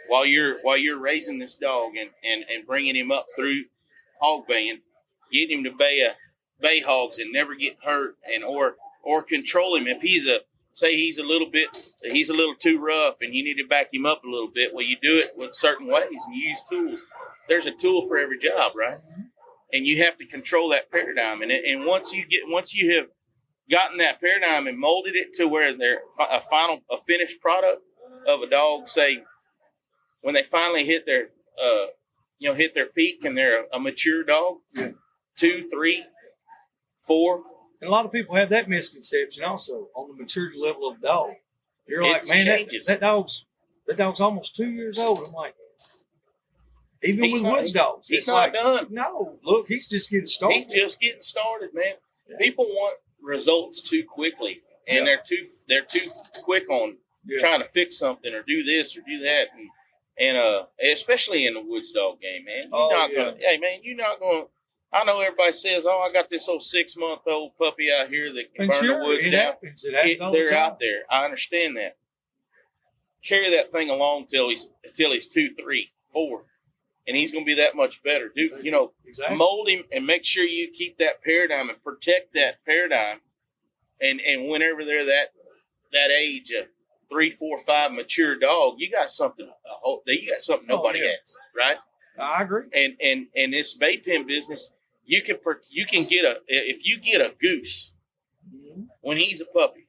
while you're raising this dog and bringing him up through hog baying, getting him to bay bay hogs and never get hurt, and or control him if he's a he's a little too rough and you need to back him up a little bit. Well, you do it with certain ways and you use tools. There's a tool for every job, right? And you have to control that paradigm. And once you have gotten that paradigm and molded it to where they're a finished product of a dog, say when they finally hit their peak and they're a mature dog, 2, 3, 4. And a lot of people have that misconception also on the maturity level of the dog. You're like, It man, changes. that dog's almost 2 years old. I'm like, even He's with not- woods dogs, He's it's not like, done. no, look, he's just getting started. He's just getting started, man. People want results too quickly, and they're too quick on trying to fix something or do this or do that, and especially in the woods dog game, man. You're not gonna. I know everybody says, "Oh, I got this old 6-month-old puppy out here that can And burn sure, the woods it down." happens. It happens all the They're time. out there. I understand that. Carry that thing along till he's 2, 3, 4, and he's gonna be that much better. Exactly. Mold him and make sure you keep that paradigm and protect that paradigm. And whenever they're that age, 3, 4, 5 mature dog, you got something. You got something nobody has, right? I agree. And this bay pen business, you can get if you get a goose when he's a puppy,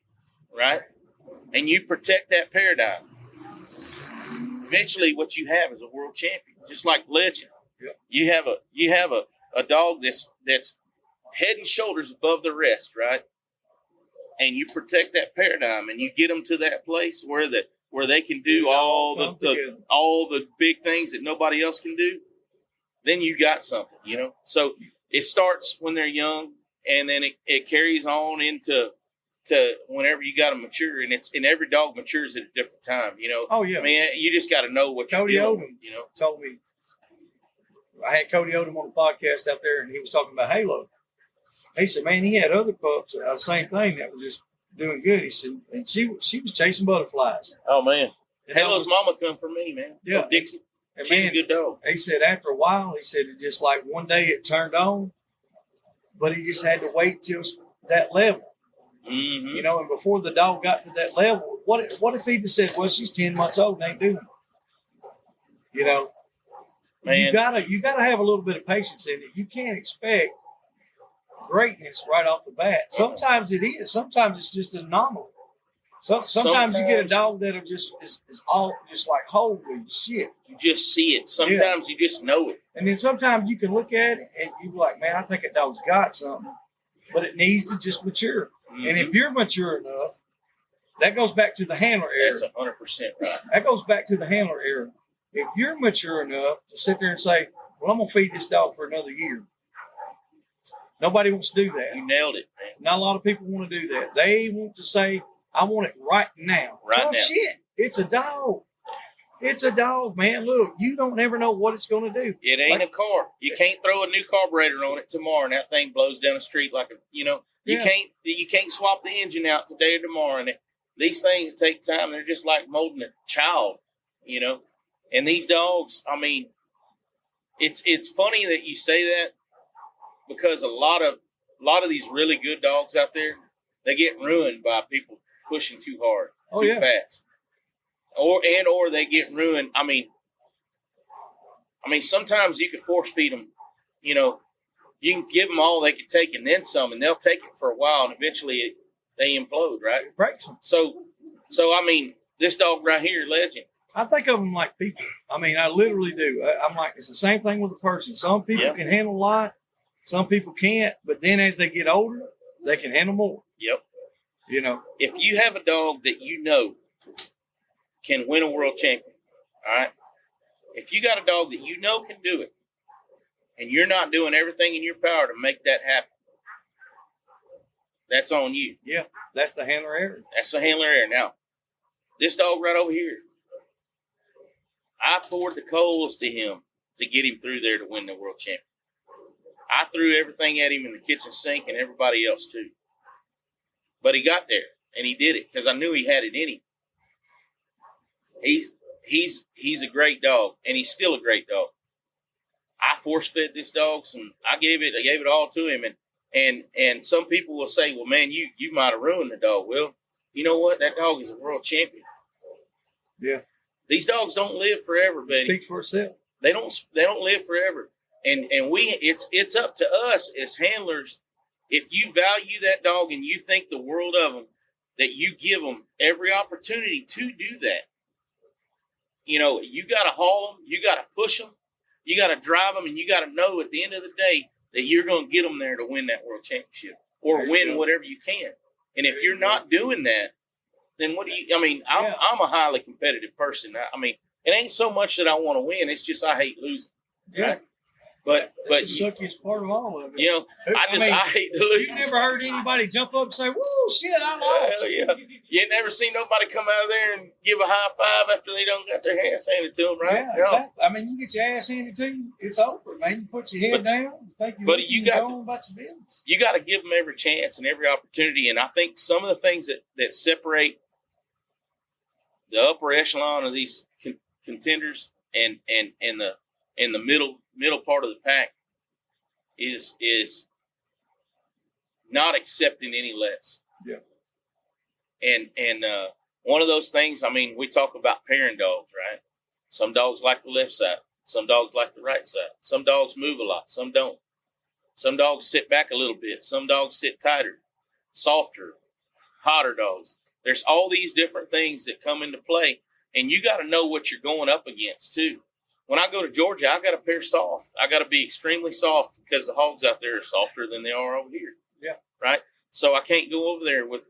right? And you protect that paradigm. Eventually, what you have is a world champion, just like Legend. Yep. You have a dog that's head and shoulders above the rest, right? And you protect that paradigm, and you get them to that place where they can do all the big things that nobody else can do. Then you got something, So it starts when they're young, and then it carries on into whenever you got them mature, and every dog matures at a different time, Oh yeah. I mean, you just got to know what Cody you're Odom, doing, told me. I had Cody Odom on the podcast out there, and he was talking about Halo. He said, man, he had other pups, the same thing, that were just doing good. He said, and she was chasing butterflies. Oh man, And Halo's mama come for me, man. Yeah. Oh, Dixie, And she's man, a good dog. he said after a while, he said it just like one day it turned on, but he just had to wait till that level, Mm-hmm. And before the dog got to that level, what if he just said, well, she's 10 months old and ain't doing it? Man. You gotta have a little bit of patience in it. You can't expect greatness right off the bat. Sometimes it is. Sometimes it's just an anomaly. Sometimes you get a dog that'll just is all just like, holy shit. You just see it. Sometimes you just know it. And then sometimes you can look at it and you be like, man, I think a dog's got something, but it needs to just mature. Mm-hmm. And if you're mature enough, that goes back to the handler era. That's 100% right. That goes back to the handler era. If you're mature enough to sit there and say, well, I'm going to feed this dog for another year. Nobody wants to do that. You nailed it, man. Not a lot of people want to do that. They want to say, I want it right now. Right now. Shit. It's a dog. It's a dog, man. Look, you don't ever know what it's going to do. It ain't a car. You can't throw a new carburetor on it tomorrow and that thing blows down the street like You can't swap the engine out today or tomorrow. And these things take time. They're just like molding a child, And these dogs, I mean, it's funny that you say that because a lot of these really good dogs out there, they get ruined by people pushing too hard, too fast, or they get ruined. I mean, sometimes you can force feed them. You can give them all they can take and then some, and they'll take it for a while, and eventually they implode, right? It breaks them. So I mean, this dog right here, Legend. I think of them like people. I mean, I literally do. I'm like, it's the same thing with a person. Some people can handle a lot. Some people can't. But then as they get older, they can handle more. Yep. If If you have a dog that can win a world champion, all right? If you got a dog that can do it, and you're not doing everything in your power to make that happen, that's on you. Yeah, that's the handler error. That's the handler error. Now, this dog right over here, I poured the coals to him to get him through there to win the world champion. I threw everything at him in the kitchen sink and everybody else too. But he got there and he did it because I knew he had it in him. He's a great dog and he's still a great dog. I force fed this dog I gave it all to him, And some people will say, well, man, you might have ruined the dog. Well, you know what? That dog is a world champion. Yeah. These dogs don't live forever, It buddy. speaks for itself. They don't live forever. And it's up to us as handlers. If you value that dog and you think the world of them, that you give them every opportunity to do that. You know, you got to haul them, you got to push them, you got to drive them, and you got to know at the end of the day that you're going to get them there to win that world championship or win whatever you can. And if you're not doing that, then what do you? I mean, I'm a highly competitive person. I mean, it ain't so much that I want to win; it's just I hate losing. Yeah. Right? But That's the suckiest part of all of it. you know, I hate to lose. You never heard anybody jump up and say, "Whoa, shit, I lost." Yeah. You ain't never seen nobody come out of there and give a high five after they don't got their hands handed to them, right? Yeah, exactly. I mean, you get your ass handed to you, it's over, man. You put your head down, you go on about your business. You got to give them every chance and every opportunity. And I think some of the things that separate the upper echelon of these contenders and the middle part of the pack is not accepting any less. Yeah. And one of those things, I mean, we talk about pairing dogs, right? Some dogs like the left side. Some dogs like the right side. Some dogs move a lot. Some don't. Some dogs sit back a little bit. Some dogs sit tighter, softer, hotter dogs. There's all these different things that come into play, and you got to know what you're going up against too. When I go to Georgia, I got to pair soft. I got to be extremely soft because the hogs out there are softer than they are over here. Yeah. Right? So I can't go over there with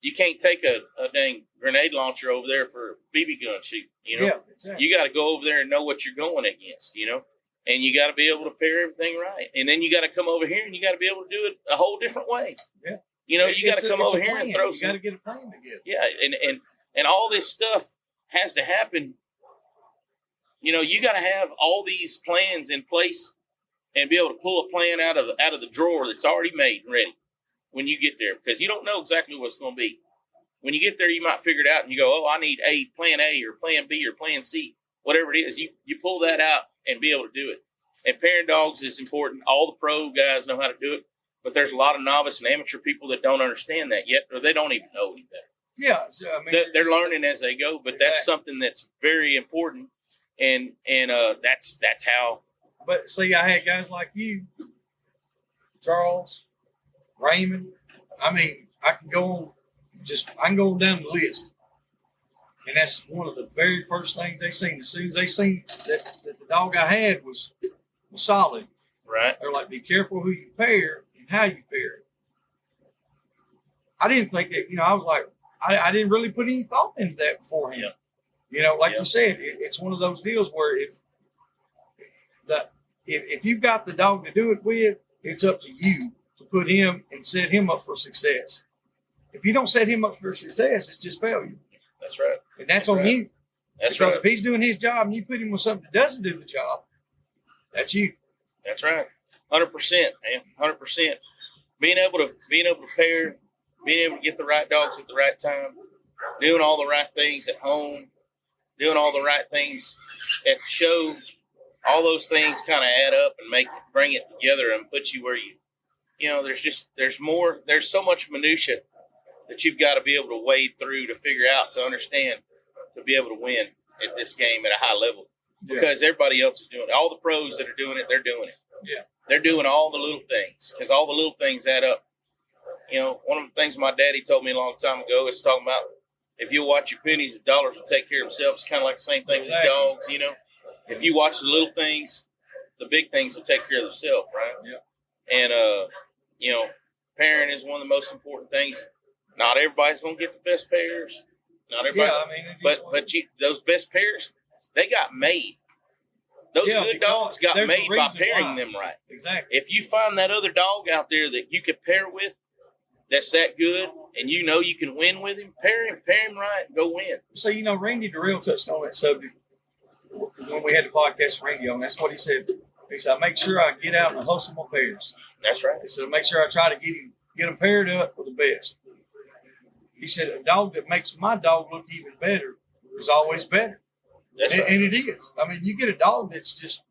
you can't take a dang grenade launcher over there for a BB gun shoot, you know? Yeah, exactly. You got to go over there and know what you're going against, you know? And you got to be able to pair everything right. And then you got to come over here and you got to be able to do it a whole different way. Yeah. You know, you got to come over here and throw You got to get a plan together. Yeah, and all this stuff has to happen. You know, you got to have all these plans in place and be able to pull a plan out of the drawer that's already made and ready when you get there, because you don't know exactly what's going to be. When you get there, you might figure it out and you go, oh, I need plan A or plan B or plan C, whatever it is. You pull that out and be able to do it. And pairing dogs is important. All the pro guys know how to do it, but there's a lot of novice and amateur people that don't understand that yet, or they don't even know any better. Yeah, so, I mean, they're learning as they go, but that's something that's very important. And that's how. But see, I had guys like you, Charles, Raymond. I mean, I can go on down the list, and that's one of the very first things they seen. As soon as they seen that the dog I had was solid, right? They're like, be careful who you pair and how you pair it. I didn't think that. I was like, I didn't really put any thought into that beforehand. Yeah. Like you said, it's one of those deals where if you've got the dog to do it with, it's up to you to put him and set him up for success. If you don't set him up for success, it's just failure. That's right. And that's on you. That's because right. if he's doing his job and you put him with something that doesn't do the job, that's you. That's right. 100%, man. 100%. Being able to pair, being able to get the right dogs at the right time, doing all the right things at home, doing all the right things at the show, all those things kind of add up and bring it together and put you where there's so much minutia that you've got to be able to wade through to figure out, to understand, to be able to win at this game at a high level. Because everybody else is doing it. All the pros that are doing it, they're doing it. Yeah. They're doing all the little things because all the little things add up. One of the things my daddy told me a long time ago is talking about if you watch your pennies, the dollars will take care of themselves. It's kind of like the same thing with dogs, If you watch the little things, the big things will take care of themselves, right? Yeah. And, pairing is one of the most important things. Not everybody's going to get the best pairs. Not everybody. Yeah, but those best pairs, they got made. Those good dogs got made by pairing them right. Exactly. If you find that other dog out there that you could pair with, that's that good, and you can win with him, pair him right, and go win. So, Randy Durrell touched on that subject when we had the podcast with Randy on. That's what he said. He said, I make sure I get out and hustle my pairs. That's right. He said, I make sure I try to get them paired up with the best. He said, a dog that makes my dog look even better is always better. That's right. And it is. I mean, you get a dog that's just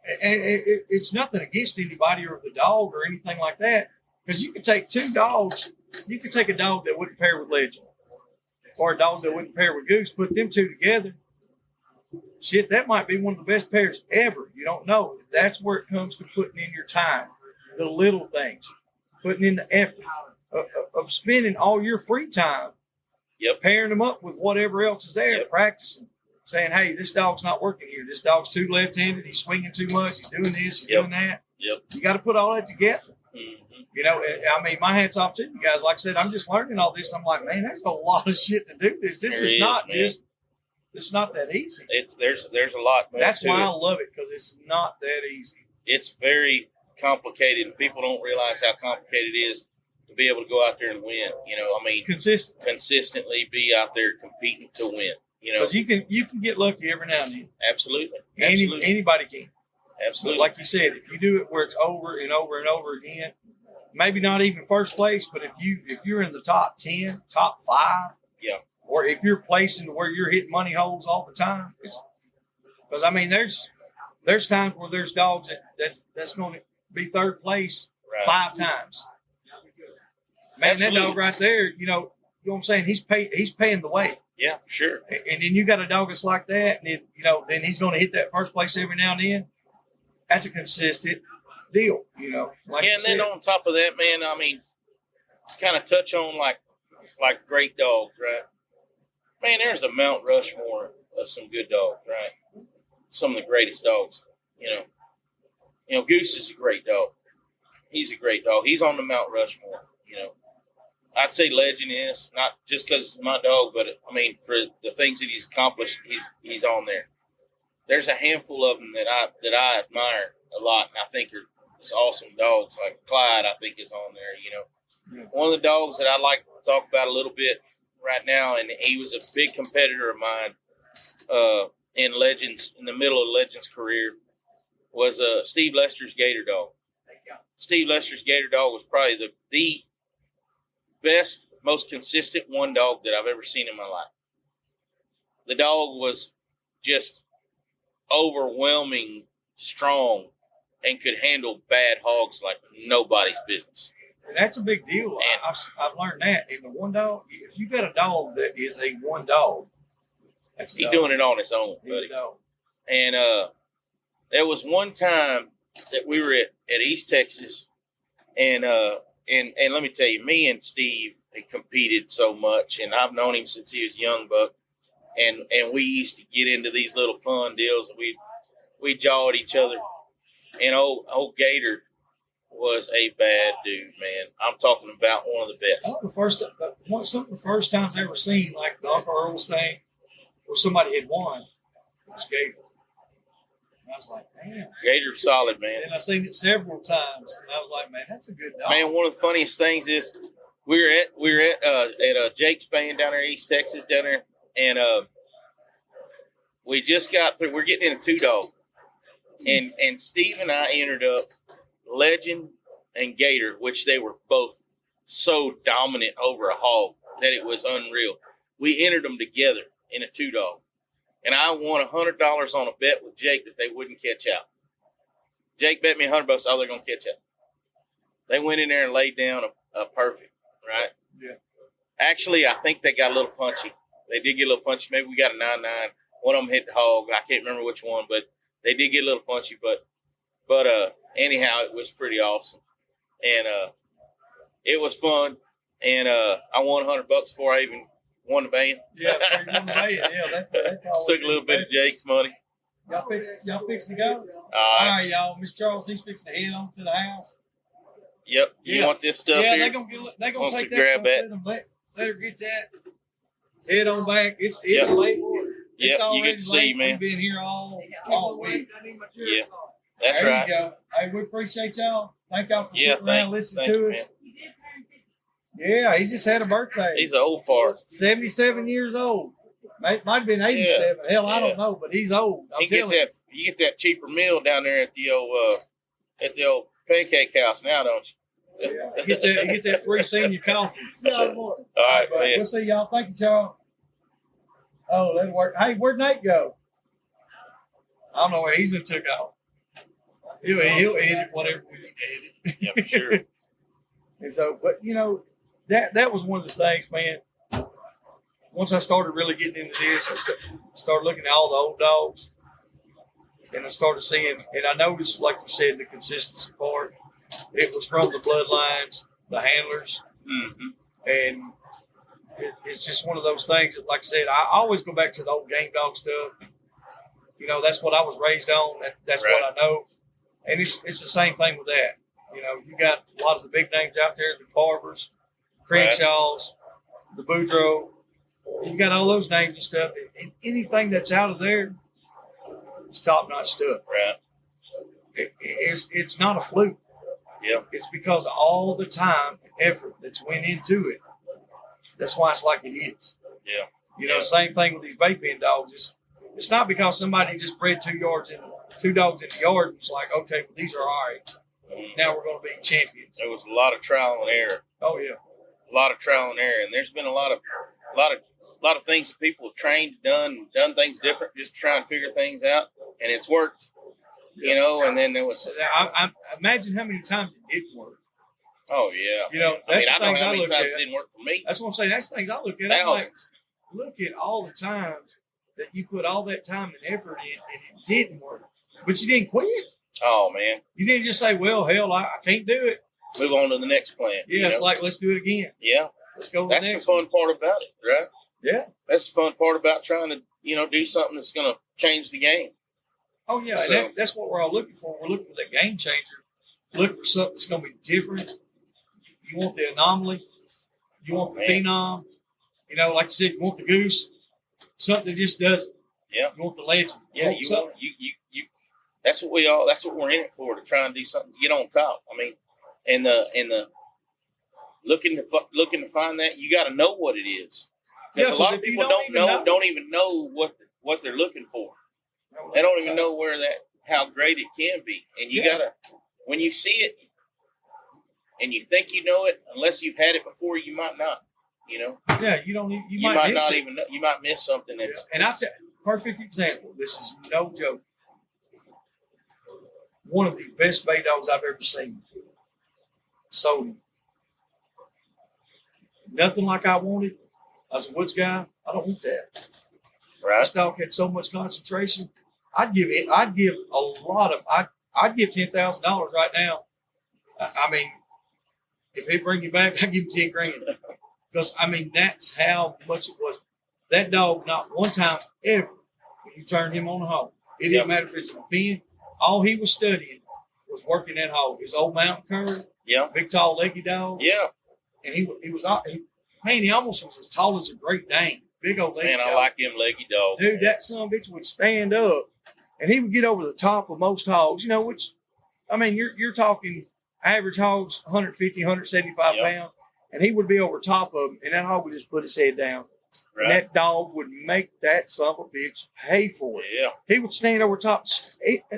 It's nothing against anybody or the dog or anything like that. Because you could take two dogs. You could take a dog that wouldn't pair with Legend or a dog that wouldn't pair with Goose, put them two together. Shit, that might be one of the best pairs ever. You don't know. That's where it comes to putting in your time, the little things, putting in the effort of spending all your free time, pairing them up with whatever else is there, practicing, saying, hey, this dog's not working here. This dog's too left-handed. He's swinging too much. He's doing this. He's doing that. You got to put all that together. You know, I mean, my hat's off to you guys. Like I said, I'm just learning all this. I'm like, man, there's a lot of shit to do this. This is not just. It's not that easy. There's a lot more. That's why I love it, because it's not that easy. It's very complicated, and people don't realize how complicated it is to be able to go out there and win. You know, I mean, consistently be out there competing to win. You know, because you can get lucky every now and then. Absolutely. Anybody can. Absolutely. But like you said, if you do it where it's over and over and over again, maybe not even first place, but if you're in the top 10, top 5, or if you're placing where you're hitting money holes all the time, because I mean, there's times where there's dogs that's going to be third place 5 times. Man, absolutely. That dog right there, you know what I'm saying? He's paying the way. Yeah, for sure. And then you got a dog that's like that, and then he's going to hit that first place every now and then. That's a consistent deal, you know. Like and then on top of that, man, I mean, kind of touch on like great dogs, right? Man, there's a Mount Rushmore of some good dogs, right? Some of the greatest dogs, you know. Goose is a great dog. He's a great dog. He's on the Mount Rushmore, you know. I'd say Legend is, not just because it's my dog, but I mean, for the things that he's accomplished, he's on there. There's a handful of them that I admire a lot, and I think are just awesome dogs. Like Clyde, I think is on there, you know. One of the dogs that I'd like to talk about a little bit right now, and he was a big competitor of mine in the middle of Legends' career, was Steve Lester's Gator dog. Steve Lester's Gator dog was probably the best, most consistent one dog that I've ever seen in my life. The dog was just overwhelming strong and could handle bad hogs like nobody's business. And that's a big deal. I've learned that. And the one dog, if you got a dog that is a one dog, he's doing it on his own, buddy. And there was one time that we were at East Texas, and let me tell you, me and Steve had competed so much, and I've known him since he was a young buck, and we used to get into these little fun deals, and we jawed each other. And old Gator was a bad dude, man. I'm talking about one of the best. Some of the first times I ever seen, like the Uncle Earl's thing, where somebody had won, it was Gator. And I was like, damn. Gator's solid, man. And I seen it several times, and I was like, man, that's a good dog. Man, one of the funniest things is we were at Jake's band down there, East Texas, down there, and we just we're getting in a 2-dog, and Steve and I entered up Legend and Gator, which they were both so dominant over a hog that it was unreal. We entered them together in a 2-dog, and I won $100 on a bet with Jake that they wouldn't catch out. Jake bet me $100. Oh, they're gonna catch out. They went in there and laid down a perfect, right? Yeah. Actually, I think they got a little punchy. They did get a little punchy. Maybe we got a 9-9. One of them hit the hog. I can't remember which one, but they did get a little punchy. But anyhow, it was pretty awesome, and it was fun. And I won $100 before I even won the band. Yeah, you won the band. Yeah, that's all. Took a little bit of Jake's money. Y'all fixing to go? All right, y'all. Miss Charles, he's fixing to head on to the house. Yep. You want this stuff here? Yeah, they're gonna take that grab stuff. Let her get that. Head on back. It's late. It's you get to see, man. We've been here all week. Yeah, that's there right. You go. Hey, we appreciate y'all. Thank y'all for sitting around and listening to us. Man. Yeah, he just had a birthday. He's an old fart. 77 years old. Might have been 87. Yeah. Hell, I don't know, but he's old. You get that cheaper meal down there at the old pancake house now, don't you? Yeah, you get that free senior coffee. All right, man. We'll see y'all. Thank you, y'all. Oh, that'll work. Hey, where'd Nate go? I don't know where he's took off. He'll edit whatever we need to edit. Yeah, for sure. And so, but that was one of the things, man. Once I started really getting into this, I started looking at all the old dogs, and I started seeing, and I noticed, like you said, the consistency part. It was from the bloodlines, the handlers, and it's just one of those things that, like I said, I always go back to the old game dog stuff. That's what I was raised on. That's Right. what I know, and it's the same thing with that. You got a lot of the big names out there, the Carvers, Crenshaws, the Boudreaux. You got all those names and stuff. And anything that's out of there is top-notch stuff. Right. It's not a fluke. Yeah. It's because of all the time and effort that's went into it. That's why it's like it is. Yeah. Same thing with these bait pen dogs. It's not because somebody just bred two dogs in the yard and it's like, okay, well, these are all right. Now we're going to be champions. There was a lot of trial and error. Oh yeah, A lot of trial and error, and there's been a lot of things that people have trained, done things different, just to try and figure things out, and it's worked. And then there was. I imagine how many times it didn't work. Oh yeah. That's I the know things how I many look times at. it didn't work for me. That's what I'm saying. That's the things I look at. I'm like, Thousands. look at all the times that you put all that time and effort in, and it didn't work, but you didn't quit. Oh man. You didn't just say, well, hell, I can't do it. Move on to the next plan. Yeah, it's like, let's do it again. Yeah. Let's go to That's the the next fun part about it, right? Yeah. That's the fun part about trying to, do something that's going to change the game. Oh, yeah. So- And that's what we're all looking for. We're looking for that game changer. Look for something that's going to be different. You want the anomaly. You want the phenom. Like you said, you want the goose. Something that just does it. Yeah. You want the legend. Yeah, want something. you. That's what we're in it for, to try and do something, get on top. I mean, and the looking to find that, you got to know what it is, because Yeah, a lot 'cause of if you people don't even know what they're looking for. They don't even know how great it can be, and you gotta, when you see it and you think you know it, unless you've had it before, you might not. Yeah, you don't. You You might might miss not it. even know. You might miss something that's. And I said, perfect example. This is no joke. One of the best bay dogs I've ever seen. Sold him. Nothing like I wanted. I was a woods guy. I don't want that. Right. This dog had so much concentration. I'd give a lot of. I'd give $10,000 right now. I mean, if he bring you back, I'd give him 10 grand. Because that's how much it was. That dog, not one time ever, when you turned him on the hog, it didn't matter if it's a pen. All he was studying was working that hog. His old mountain curve, big tall leggy dog. Yeah. And he almost was as tall as a Great Dane. Big old leggy Man, dog. I like them leggy dogs. Dude, that son of a bitch would stand up, and he would get over the top of most hogs. Which, you're talking average hogs, 150, 175 pounds, and he would be over top of them, and that hog would just put his head down. Right. And that dog would make that son of a bitch pay for it. Yeah. He would stand over top.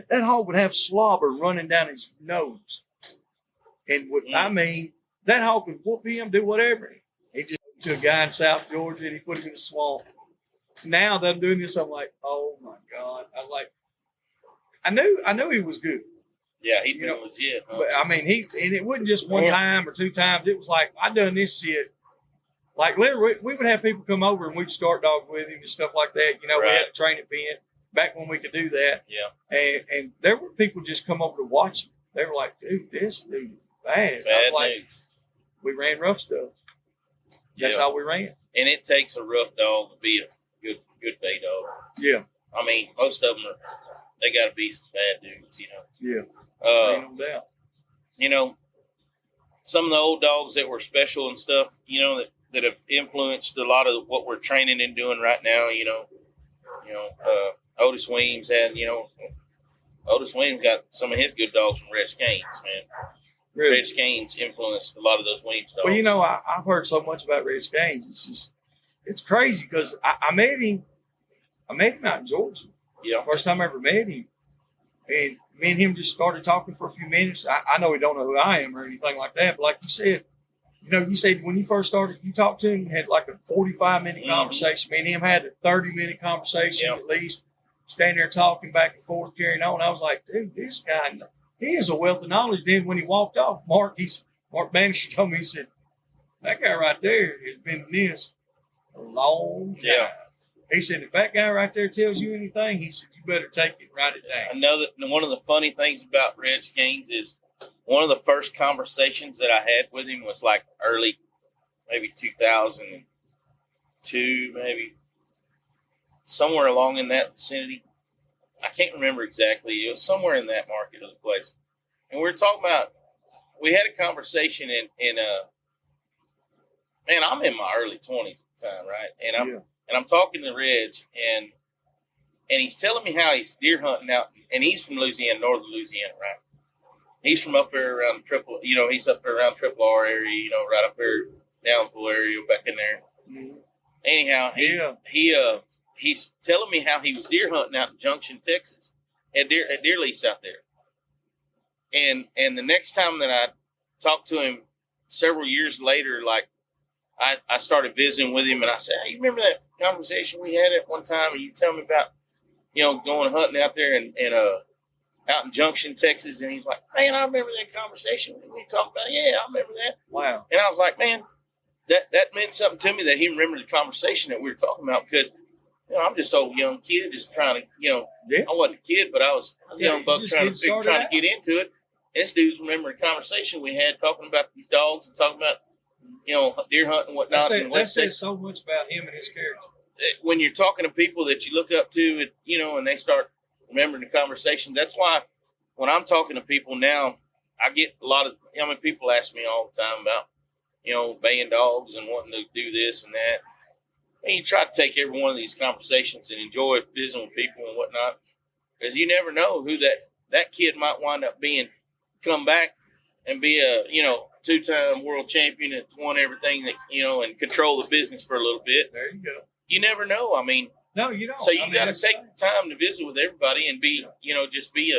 That hog would have slobber running down his nose. And that hog could whoop him, do whatever. He just went to a guy in South Georgia and he put him in a swamp. Now that I'm doing this, I'm like, oh my God. I was like, I knew he was good. Yeah, he'd be legit. Huh? But and it wasn't just one time or two times. It was like, I done this shit. Like literally, we would have people come over and we'd start dogs with him and stuff like that. We had a training pen back when we could do that. Yeah. And there were people just come over to watch him. They were like, dude, this dude is bad. Bad I was like, news. we ran rough stuff. That's how we ran. And it takes a rough dog to be a good bay dog. Yeah. Most of them they got to be some bad dudes, Yeah. Ain't no doubt. Some of the old dogs that were special and stuff, that have influenced a lot of what we're training and doing right now. Otis Weems Otis Weems got some of his good dogs from Reg Canes, man. Really? Reg Canes influenced a lot of those Weems dogs. Well, I've heard so much about Reg Canes. It's crazy because I met him out in Georgia. Yeah. First time I ever met him. And me and him just started talking for a few minutes. I know he don't know who I am or anything like that, but like you said, you said when you first started, you talked to him, had like a 45-minute conversation. Me and him had a 30-minute conversation at least, standing there talking back and forth, carrying on. I was like, dude, this guy, he is a wealth of knowledge. Then when he walked off, Marc Bannister told me, he said, that guy right there has been in this a long time. Yeah. He said, if that guy right there tells you anything, he said, you better take it and write it down. I know that one of the funny things about Reg Gaines is one of the first conversations that I had with him was like early, maybe 2002, maybe somewhere along in that vicinity. I can't remember exactly. It was somewhere in that market of the place. And we were talking about, we had a conversation man, I'm in my early 20s at the time, right? And I'm talking to Reg, and he's telling me how he's deer hunting out, and he's from Louisiana, northern Louisiana, right? He's from up there around he's up there around Triple R area, right up there, Downville area, back in there. Mm-hmm. Anyhow, he's telling me how he was deer hunting out in Junction, Texas, at deer lease out there. And the next time that I talked to him several years later, like I started visiting with him, and I said, hey, you remember that conversation we had at one time? And you tell me about, going hunting out there and out in Junction, Texas. And he's like, man, I remember that conversation we talked about. Yeah, I remember that. Wow. And I was like, man, that meant something to me that he remembered the conversation that we were talking about, because I'm just an old young kid just trying to, I wasn't a kid, but I was a young buck trying to get into it. This dude's remembering a conversation we had talking about these dogs and talking about, deer hunting and whatnot. That says so much about him and his character. When you're talking to people that you look up to, and they start remembering the conversation, that's why when I'm talking to people now, I get people ask me all the time about, baying dogs and wanting to do this and that. And you try to take every one of these conversations and enjoy visiting with people and whatnot, because you never know who that kid might wind up being, come back and be a, two-time world champion that's won everything that, and control the business for a little bit. There you go. You never know. I mean, no, you don't. So you got to take the time to visit with everybody and be, just be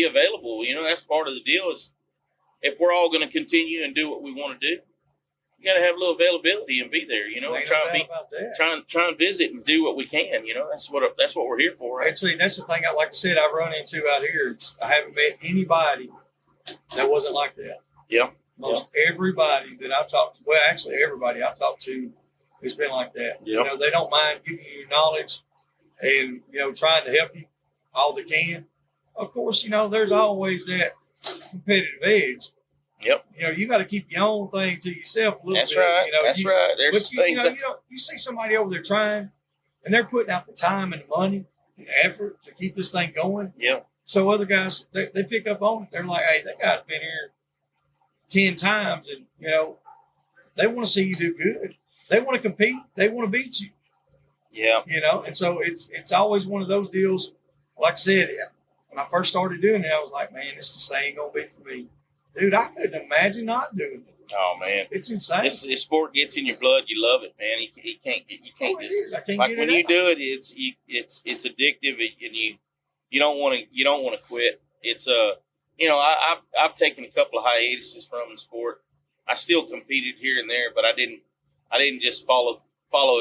available. That's part of the deal. Is if we're all going to continue and do what we want to do, you got to have a little availability and be there. Try and visit and do what we can. That's what we're here for. Right? Actually, that's the thing. Like I said, I've run into out here. I haven't met anybody that wasn't like that. Yeah. Most everybody that I've talked to, well, actually everybody I've talked to has been like that. Yep. They don't mind giving you knowledge and, trying to help you all they can. Of course, there's always that competitive edge. Yep. You got to keep your own thing to yourself a little That's bit. Right. That's right. There's things you see somebody over there trying, and they're putting out the time and the money and the effort to keep this thing going. Yeah. So other guys, they pick up on it. They're like, hey, that guy's been here 10 times, and they want to see you do good. They want to compete. They want to beat you. Yeah. And so it's always one of those deals. Like I said, when I first started doing it, I was like, man, this just ain't gonna be for me, dude. I couldn't imagine not doing it. Oh man, it's insane. This sport gets in your blood. You love it, man. You can't like when you do it. It's addictive, and you don't want to quit. It's I've taken a couple of hiatuses from the sport. I still competed here and there, but I didn't just follow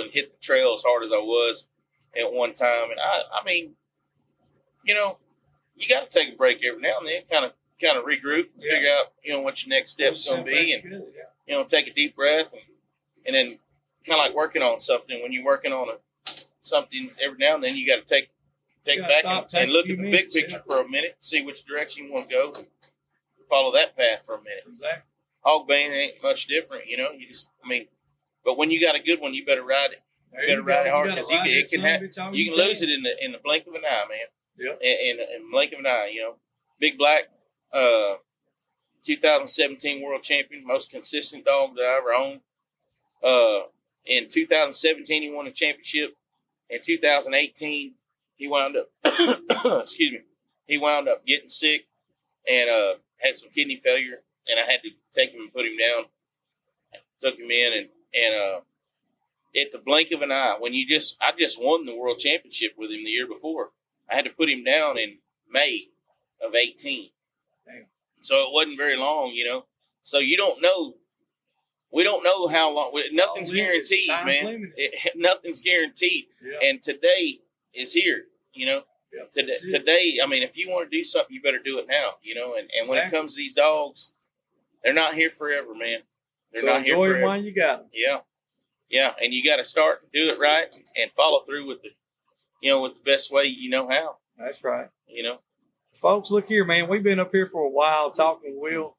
and hit the trail as hard as I was at one time. And I mean, you got to take a break every now and then, kind of regroup, and figure out what your next step's going to be, and take a deep breath, and then kind of like working on something. When you're working on something every now and then, you got to take back and look at the big picture for a minute, see which direction you want to go, and follow that path for a minute. Exactly. Hog baying ain't much different, but when you got a good one, you better ride it. You better ride it hard, because you can lose it in the blink of an eye, man. Yep. In the blink of an eye, Big Black, 2017 world champion, most consistent dog that I ever owned. In 2017, he won a championship. In 2018, he wound up, he wound up getting sick and had some kidney failure, and I had to take him and put him down. Took him in, and at the blink of an eye, I just won the world championship with him the year before. I had to put him down in May of 18. Damn. So it wasn't very long, So you don't know. We don't know how long. Nothing's guaranteed, man. Nothing's guaranteed. Yeah. And today is here, Yeah. Today, I mean, if you want to do something, you better do it now, you know. And when it comes to these dogs, they're not here forever, man. They're So not here enjoy forever. them while you got them. Yeah, and you got to start to do it right and follow through with with the best way you know how. That's right. You know, Folks, look here, man. We've been up here for a while talking with Will.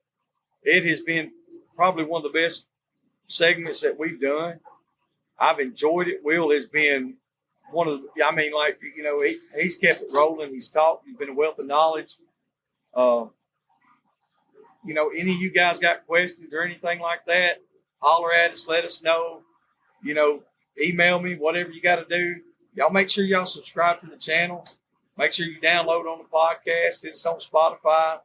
It has been probably one of the best segments that we've done. I've enjoyed it. Will has been one of the, I mean, like, you know, he's kept it rolling. He's talked. He's been a wealth of knowledge. You know, any of you guys got questions or anything like that, holler at us, let us know. You know, email me, whatever you got to do. Y'all make sure y'all subscribe to the channel. Make sure you download on the podcast. It's on Spotify.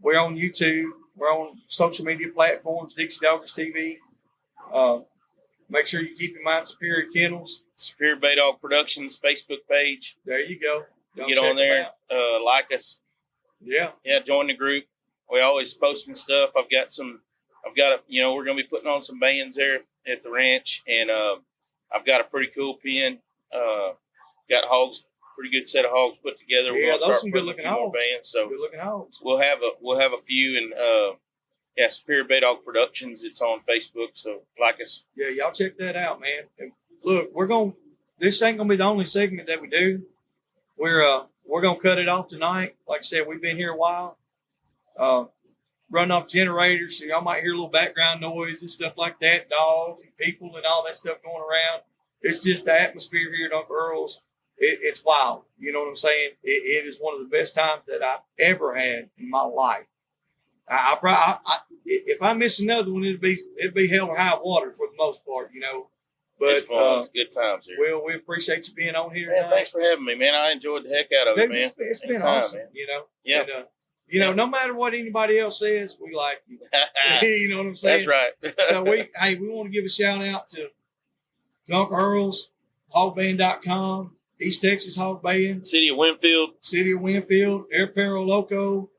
We're on YouTube. We're on social media platforms, Dixie Doggers TV. Make sure you keep in mind Superior Kennels. Superior Baydog Productions Facebook page. There you go. Y'all Get check on there, them like us. out. Yeah, join the group. We always posting stuff. We're going to be putting on some bands there at the ranch, and I've got a pretty cool pen. Got hogs, pretty good set of hogs put together. Yeah, We're gonna those start some putting good-looking a few more hogs. bands. So Good looking hogs. we'll have a few, and Superior Baydog Productions. It's on Facebook, so like us. Yeah, y'all check that out, man. And look, this ain't gonna be the only segment that we do. We're gonna cut it off tonight. Like I said, we've been here a while. Run off generators, so y'all might hear a little background noise and stuff like that, dogs and people and all that stuff going around. It's just the atmosphere here at Uncle Earl's. It's wild. You know what I'm saying? It is one of the best times that I've ever had in my life. If I miss another one, it'd be hell or high water for the most part, you know. But It's fun. It's good times here. Will, we appreciate you being on here. Man, tonight. thanks for having me, man. I enjoyed the heck out of it, Dude, man. it's been Anytime, awesome, man. you know. Yeah. And, you know, no matter what anybody else says, we like you. You know what I'm saying? That's right. So we want to give a shout out to Uncle Earl's, hogband.com, East Texas Hog Band, City of Winfield, Air Perro Loco.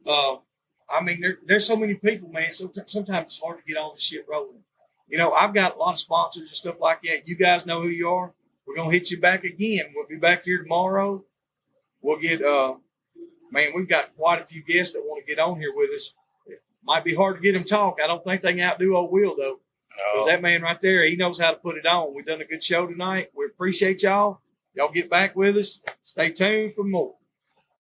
I mean, there's so many people, man. Sometimes it's hard to get all this shit rolling. You know, I've got a lot of sponsors and stuff like that. You guys know who you are. We're gonna hit you back again. We'll be back here tomorrow. We'll get man, we've got quite a few guests that want to get on here with us. It might be hard to get them talk. I don't think they can outdo old Will though. Because that man right there, he knows how to put it on. We've done a good show tonight. We appreciate y'all. Y'all get back with us. Stay tuned for more.